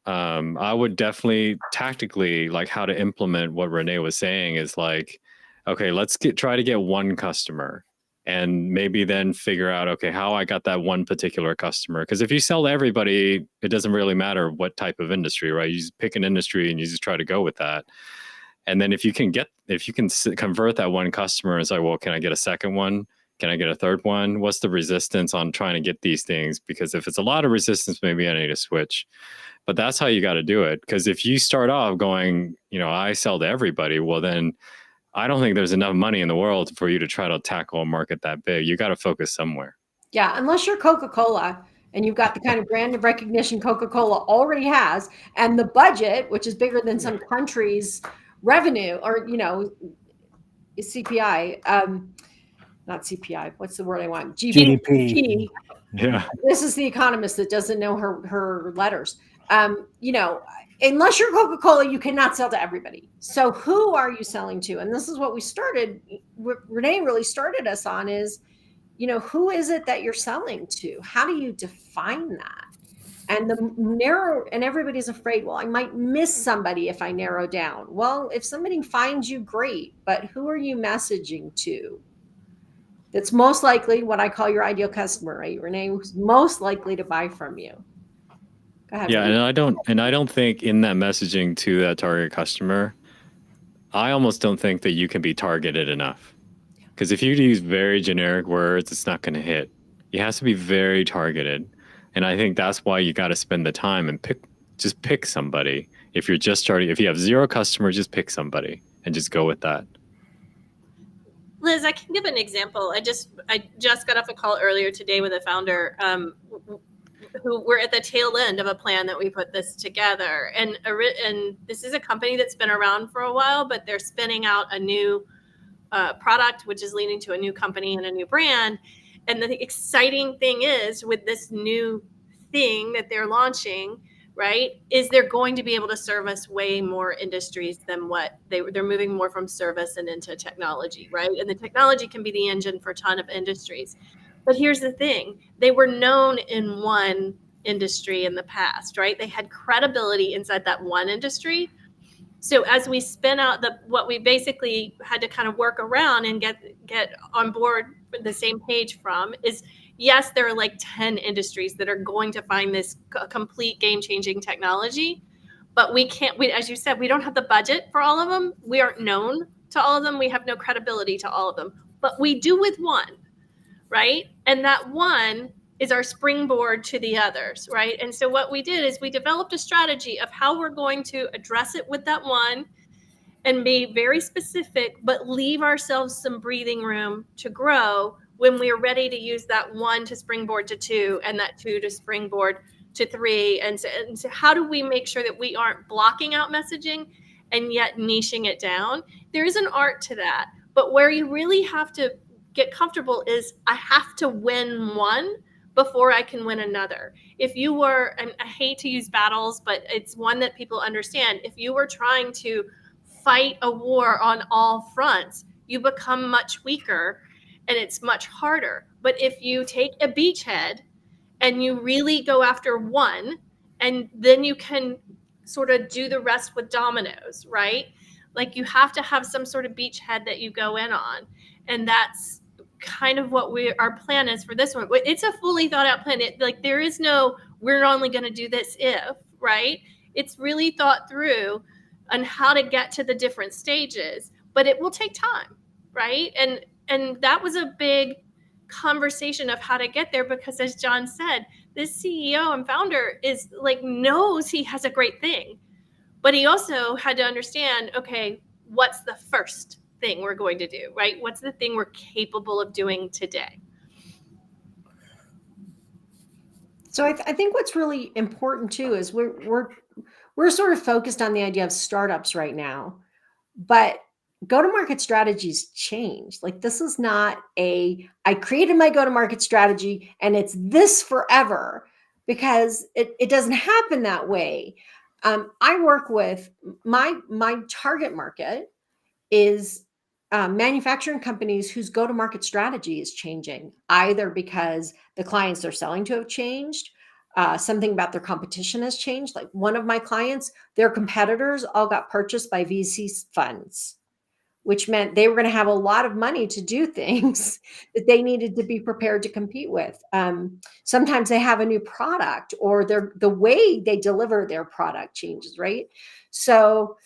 I would definitely tactically, like, how to implement what Renee was saying is like, okay, let's try to get one customer, and maybe then figure out, okay, how I got that one particular customer. Because if you sell to everybody, it doesn't really matter what type of industry, right? You just pick an industry and you just try to go with that. And then if you can convert that one customer and say, well, can I get a second one? Can I get a third one? What's the resistance on trying to get these things? Because if it's a lot of resistance, maybe I need to switch. But that's how you got to do it. Because if you start off going, I sell to everybody, well, then I don't think there's enough money in the world for you to try to tackle a market that big. You got to focus somewhere. Yeah, unless you're Coca-Cola and you've got the kind of brand recognition Coca-Cola already has, and the budget, which is bigger than some countries' revenue, or CPI, not CPI. What's the word I want? GDP. Yeah. This is the economist that doesn't know her letters. Unless you're Coca-Cola, you cannot sell to everybody. So who are you selling to? And this is what Renee really started us on is, who is it that you're selling to? How do you define that? And and everybody's afraid, well, I might miss somebody if I narrow down. Well, if somebody finds you, great, but who are you messaging to? That's most likely what I call your ideal customer, right? Renee, who's most likely to buy from you. Go ahead. Yeah, and I don't think in that messaging to that target customer, I almost don't think that you can be targeted enough. Because if you use very generic words, it's not going to hit. It has to be very targeted. And I think that's why you got to spend the time and pick somebody. If you're just starting, if you have 0 customers, just pick somebody and just go with that. Liz, I can give an example. I just got off a call earlier today with a founder who we're at the tail end of a plan that we put this together. And this is a company that's been around for a while, but they're spinning out a new product, which is leading to a new company and a new brand. And the exciting thing is, with this new thing that they're launching, right, is they're going to be able to service way more industries than what they're moving more from service and into technology, right? And the technology can be the engine for a ton of industries. But here's the thing, they were known in one industry in the past, right? They had credibility inside that one industry. So as we spin out what we basically had to kind of work around and get on board the same page from is, yes, there are like 10 industries that are going to find this complete game-changing technology, but as you said, we don't have the budget for all of them. We aren't known to all of them. We have no credibility to all of them, but we do with one, right? And that one is our springboard to the others, right? And so what we did is we developed a strategy of how we're going to address it with that one and be very specific, but leave ourselves some breathing room to grow when we're ready to use that one to springboard to 2 and that 2 to springboard to 3. And so how do we make sure that we aren't blocking out messaging and yet niching it down. There is an art to that. But where you really have to get comfortable is I have to win one before I can win another. If you were, and I hate to use battles, but it's one that people understand. If you were trying to fight a war on all fronts, you become much weaker and it's much harder. But if you take a beachhead and you really go after one, and then you can sort of do the rest with dominoes, right? Like you have to have some sort of beachhead that you go in on. And that's kind of what our plan is for this one. It's a fully thought out plan. Like there is no, we're only going to do this if, right? It's really thought through on how to get to the different stages, but it will take time, right? And that was a big conversation of how to get there, because as John said, this CEO and founder is like knows he has a great thing, but he also had to understand, okay, what's the first thing we're going to do, right? What's the thing we're capable of doing today? So I think what's really important too is we're sort of focused on the idea of startups right now, but go-to-market strategies change. Like this is not I created my go-to-market strategy and it's this forever, because it doesn't happen that way. I work with my target market is manufacturing companies whose go-to-market strategy is changing, either because the clients they're selling to have changed, something about their competition has changed. Like one of my clients, their competitors all got purchased by VC funds, which meant they were going to have a lot of money to do things that they needed to be prepared to compete with. Sometimes they have a new product, or the way they deliver their product changes, right? So,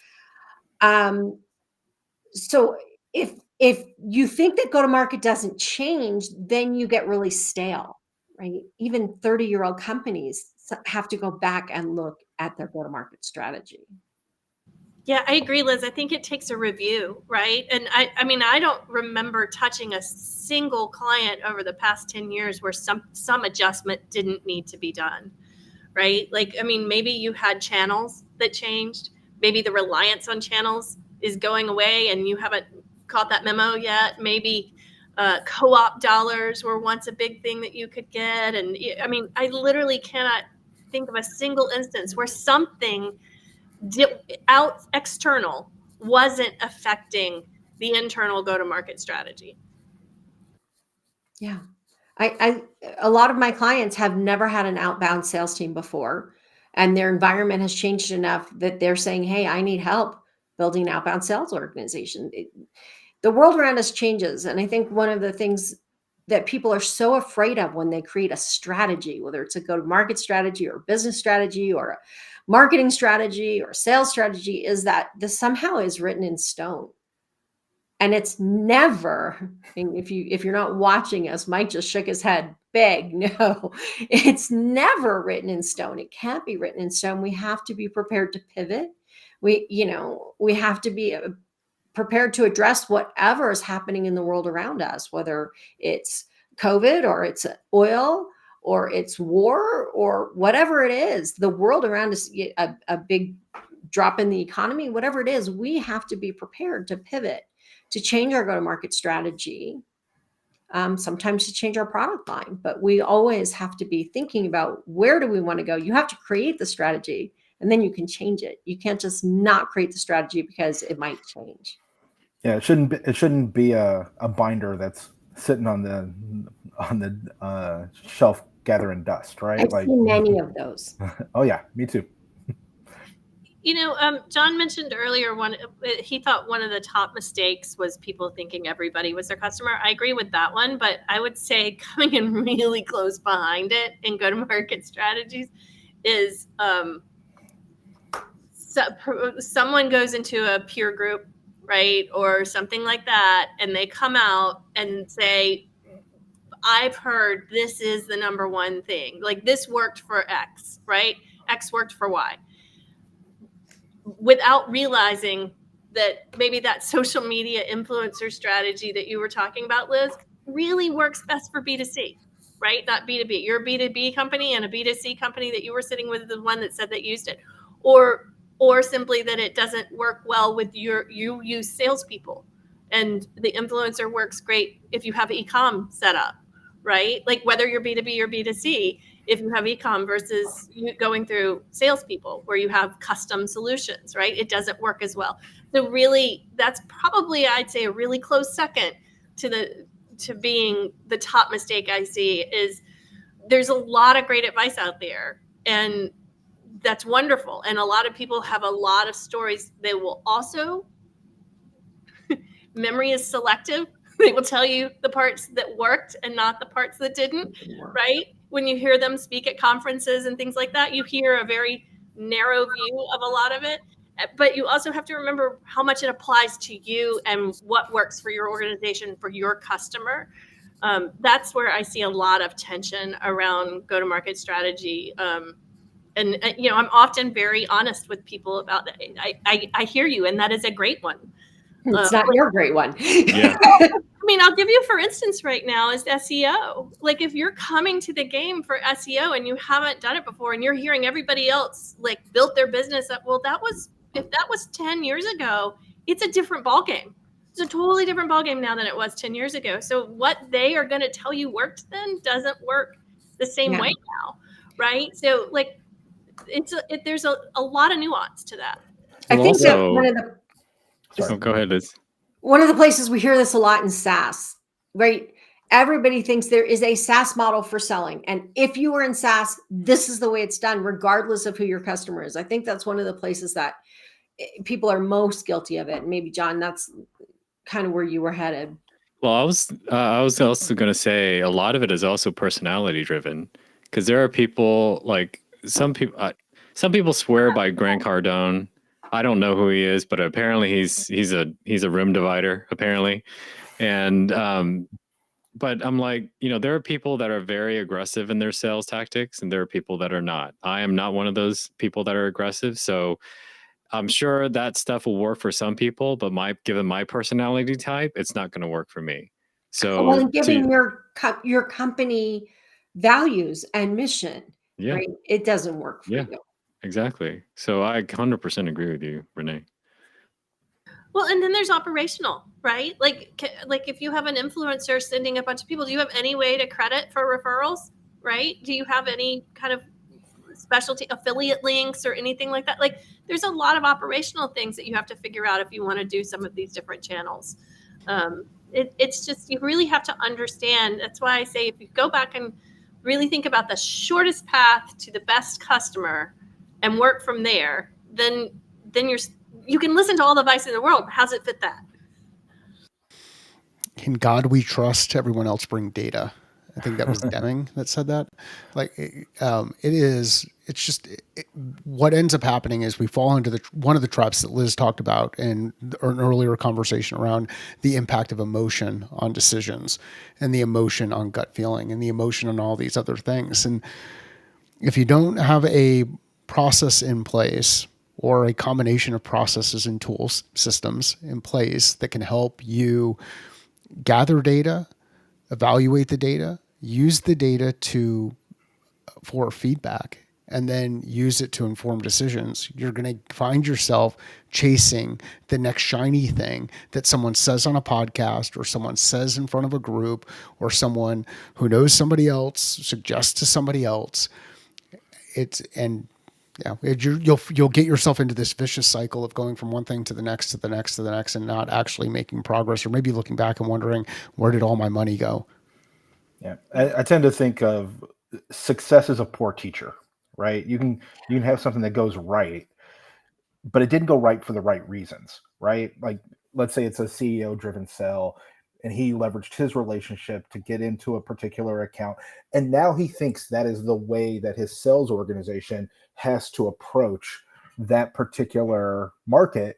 so if you think that go to market doesn't change, then you get really stale, right? Even 30-year-old companies have to go back and look at their go to market strategy. Yeah, I agree, Liz. I think it takes a review, right? And I mean, I don't remember touching a single client over the past 10 years where some adjustment didn't need to be done, right? Like, I mean, maybe you had channels that changed. Maybe the reliance on channels is going away and you haven't caught that memo yet. Maybe co-op dollars were once a big thing that you could get. And I mean, I literally cannot think of a single instance where something out external wasn't affecting the internal go-to-market strategy. Yeah. A lot of my clients have never had an outbound sales team before, and their environment has changed enough that they're saying, hey, I need help building an outbound sales organization. The world around us changes. And I think one of the things that people are so afraid of when they create a strategy, whether it's a go-to-market strategy or a business strategy or a marketing strategy or a sales strategy, is that this somehow is written in stone. And it's never, and if you're not watching us, Mike just shook his head big. No, it's never written in stone. It can't be written in stone. We have to be prepared to pivot. We have to be prepared to address whatever is happening in the world around us, whether it's COVID or it's oil or it's war or whatever it is. The world around us, a big drop in the economy, whatever it is, we have to be prepared to pivot, to change our go-to-market strategy, sometimes to change our product line. But we always have to be thinking about, where do we want to go? You have to create the strategy and then you can change it. You can't just not create the strategy because it might change. Yeah, it shouldn't be a binder that's sitting on the shelf gathering dust, right? I've seen many of those. Oh yeah, me too. You know, John mentioned earlier he thought one of the top mistakes was people thinking everybody was their customer. I agree with that one, but I would say coming in really close behind it in go-to-market strategies is someone goes into a peer group, right, or something like that, and they come out and say, I've heard this is the number one thing. Like this worked for X, right? X worked for Y. Without realizing that maybe that social media influencer strategy that you were talking about, Liz, really works best for B2C, right? Not B2B. You're a B2B company, and a B2C company that you were sitting with is the one that said that used it. Or or simply that it doesn't work well with you use salespeople, and the influencer works great if you have e-com set up, right? Like whether you're B2B or B2C, if you have e-com versus you going through salespeople where you have custom solutions, right? It doesn't work as well. So really, that's probably, I'd say, a really close second to being the top mistake I see is there's a lot of great advice out there, and that's wonderful. And a lot of people have a lot of stories. They will also, memory is selective. They will tell you the parts that worked and not the parts that didn't, right? When you hear them speak at conferences and things like that, you hear a very narrow view of a lot of it. But you also have to remember how much it applies to you and what works for your organization, for your customer. That's where I see a lot of tension around go-to-market strategy. And I'm often very honest with people about that. I hear you, and that is a great one. It's not your great one. Yeah. I mean, I'll give you, for instance, right now is SEO. Like if you're coming to the game for SEO and you haven't done it before and you're hearing everybody else like built their business up, well, if that was 10 years ago, it's a different ballgame. It's a totally different ballgame now than it was 10 years ago. So what they are going to tell you worked then doesn't work the same way now, right? So like there's a lot of nuance to that. I Well, think that also- one of the Oh, go ahead, Liz. one of the places we hear this a lot in SaaS, right? Everybody thinks there is a SaaS model for selling. And if you are in SaaS, this is the way it's done, regardless of who your customer is. I think that's one of the places that people are most guilty of it. Maybe, John, that's kind of where you were headed. Well, I was also going to say a lot of it is also personality driven, because there are people like some people swear by Grant Cardone. I don't know who he is, but apparently he's a room divider apparently, and but I'm like, there are people that are very aggressive in their sales tactics, and there are people that are not. I am not one of those people that are aggressive, so I'm sure that stuff will work for some people, but given my personality type, it's not going to work for me. So, Well, and given your company values and mission, yeah, right? It doesn't work for Yeah. you. exactly. So I 100% agree with you, Renee. Well, and then there's operational, right? Like if you have an influencer sending a bunch of people, do you have any way to credit for referrals, right? Do you have any kind of specialty affiliate links or anything like that? Like there's a lot of operational things that you have to figure out if you want to do some of these different channels. It's just, you really have to understand. That's why I say, if you go back and really think about the shortest path to the best customer and work from there, then you can listen to all the advice in the world. How's it fit that? In God we trust, everyone else bring data. I think that was Deming that said that. Like, it's just what ends up happening is we fall into one of the traps that Liz talked about in an earlier conversation around the impact of emotion on decisions and the emotion on gut feeling and the emotion on all these other things. And if you don't have a process in place or a combination of processes and tools, systems in place that can help you gather data, evaluate the data, use the data for feedback, and then use it to inform decisions, you're going to find yourself chasing the next shiny thing that someone says on a podcast or someone says in front of a group or someone who knows somebody else suggests to somebody else. You'll get yourself into this vicious cycle of going from one thing to the next, to the next, to the next, and not actually making progress, or maybe looking back and wondering, where did all my money go? Yeah, I tend to think of success as a poor teacher, right? You can have something that goes right, but it didn't go right for the right reasons, right? Like, let's say it's a CEO driven sell, and he leveraged his relationship to get into a particular account, and now he thinks that is the way that his sales organization has to approach that particular market.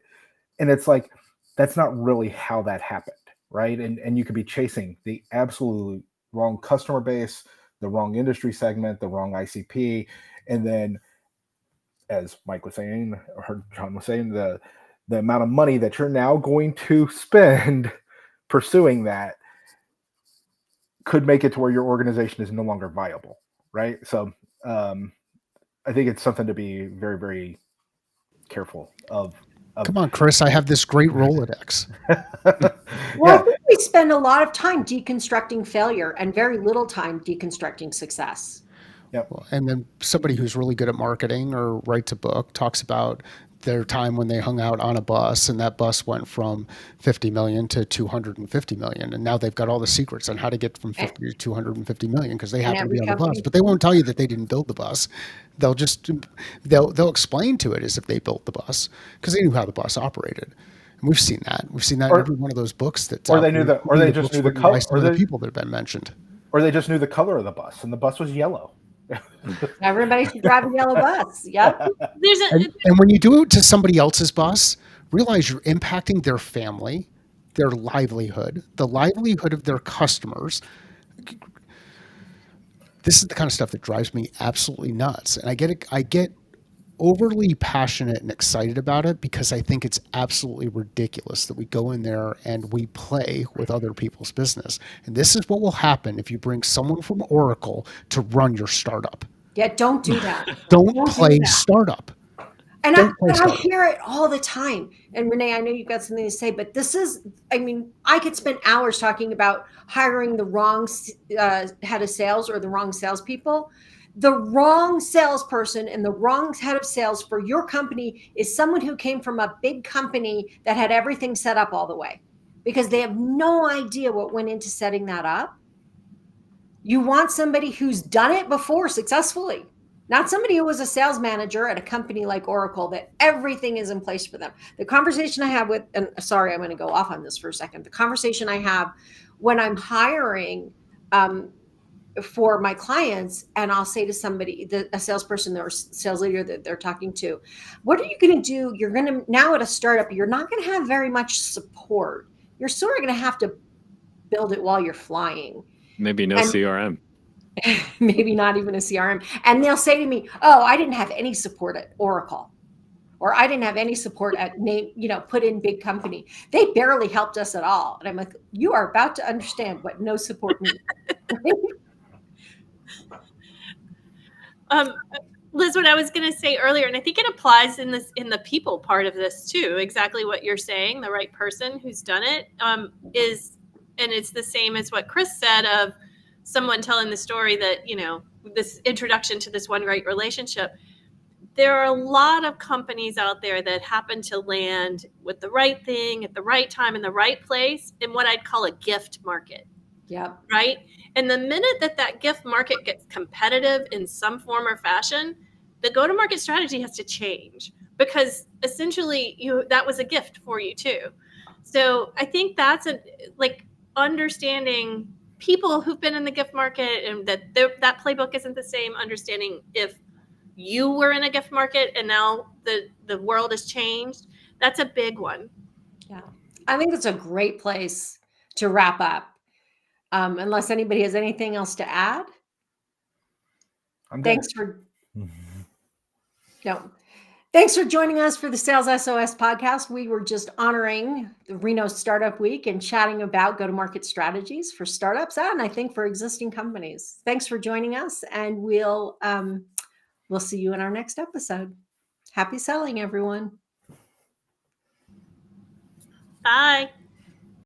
And it's like, that's not really how that happened, right? And you could be chasing the absolute wrong customer base, the wrong industry segment, the wrong ICP, and then, as Mike was saying, or John was saying, the amount of money that you're now going to spend pursuing that could make it to where your organization is no longer viable, right? So I think it's something to be very, very careful of. Come on, Chris, I have this great Rolodex. Well, I think we spend a lot of time deconstructing failure and very little time deconstructing success. Yep. And then somebody who's really good at marketing or writes a book talks about their time when they hung out on a bus, and that bus went from 50 million to 250 million. And now they've got all the secrets on how to get from 50 to 250 million because they happen to be on the bus. But they won't tell you that they didn't build the bus. They'll just they'll explain to it as if they built the bus because they knew how the bus operated. And we've seen that. We've seen that in every one of those books that or they knew the or they just knew the color or the people that have been mentioned. Or they just knew the color of the bus, and the bus was yellow. Everybody should drive a yellow bus. Yep. And when you do it to somebody else's bus, realize you're impacting their family, their livelihood, the livelihood of their customers. This is the kind of stuff that drives me absolutely nuts. And I get overly passionate and excited about it because I think it's absolutely ridiculous that we go in there and we play with other people's business. And this is what will happen if you bring someone from Oracle to run your startup. Yeah, don't do that. Don't play startup. And I hear it all the time. And Renee, I know you've got something to say, but this is, I mean, I could spend hours talking about hiring the wrong head of sales or the wrong salespeople. The wrong salesperson and the wrong head of sales for your company is someone who came from a big company that had everything set up all the way because they have no idea what went into setting that up. You want somebody who's done it before successfully. Not somebody who was a sales manager at a company like Oracle that everything is in place for them. The conversation I have with, and sorry, I'm going to go off on this for a second. The conversation I have when I'm hiring for my clients, and I'll say to somebody, a salesperson or sales leader that they're talking to, what are you going to do? You're going to, now at a startup, you're not going to have very much support. You're sort of going to have to build it while you're flying. Maybe no CRM. Maybe not even a CRM. And they'll say to me, oh, I didn't have any support at Oracle, or I didn't have any support at put in big company. They barely helped us at all. And I'm like, you are about to understand what no support means. Liz, what I was going to say earlier, and I think it applies in the people part of this too, exactly what you're saying, the right person who's done it is, and it's the same as what Chris said of someone telling the story that, this introduction to this one great relationship. There are a lot of companies out there that happen to land with the right thing at the right time in the right place in what I'd call a gift market. Yeah. Right. And the minute that gift market gets competitive in some form or fashion, the go-to-market strategy has to change because essentially that was a gift for you too. So I think that's understanding people who've been in the gift market and that playbook isn't the same. Understanding if you were in a gift market and now the world has changed, that's a big one. Yeah, I think it's a great place to wrap up. Unless anybody has anything else to add. Thanks for joining us for the Sales SOS podcast. We were just honoring the Reno Startup Week and chatting about go-to-market strategies for startups and I think for existing companies. Thanks for joining us, and we'll see you in our next episode. Happy selling, everyone. Bye.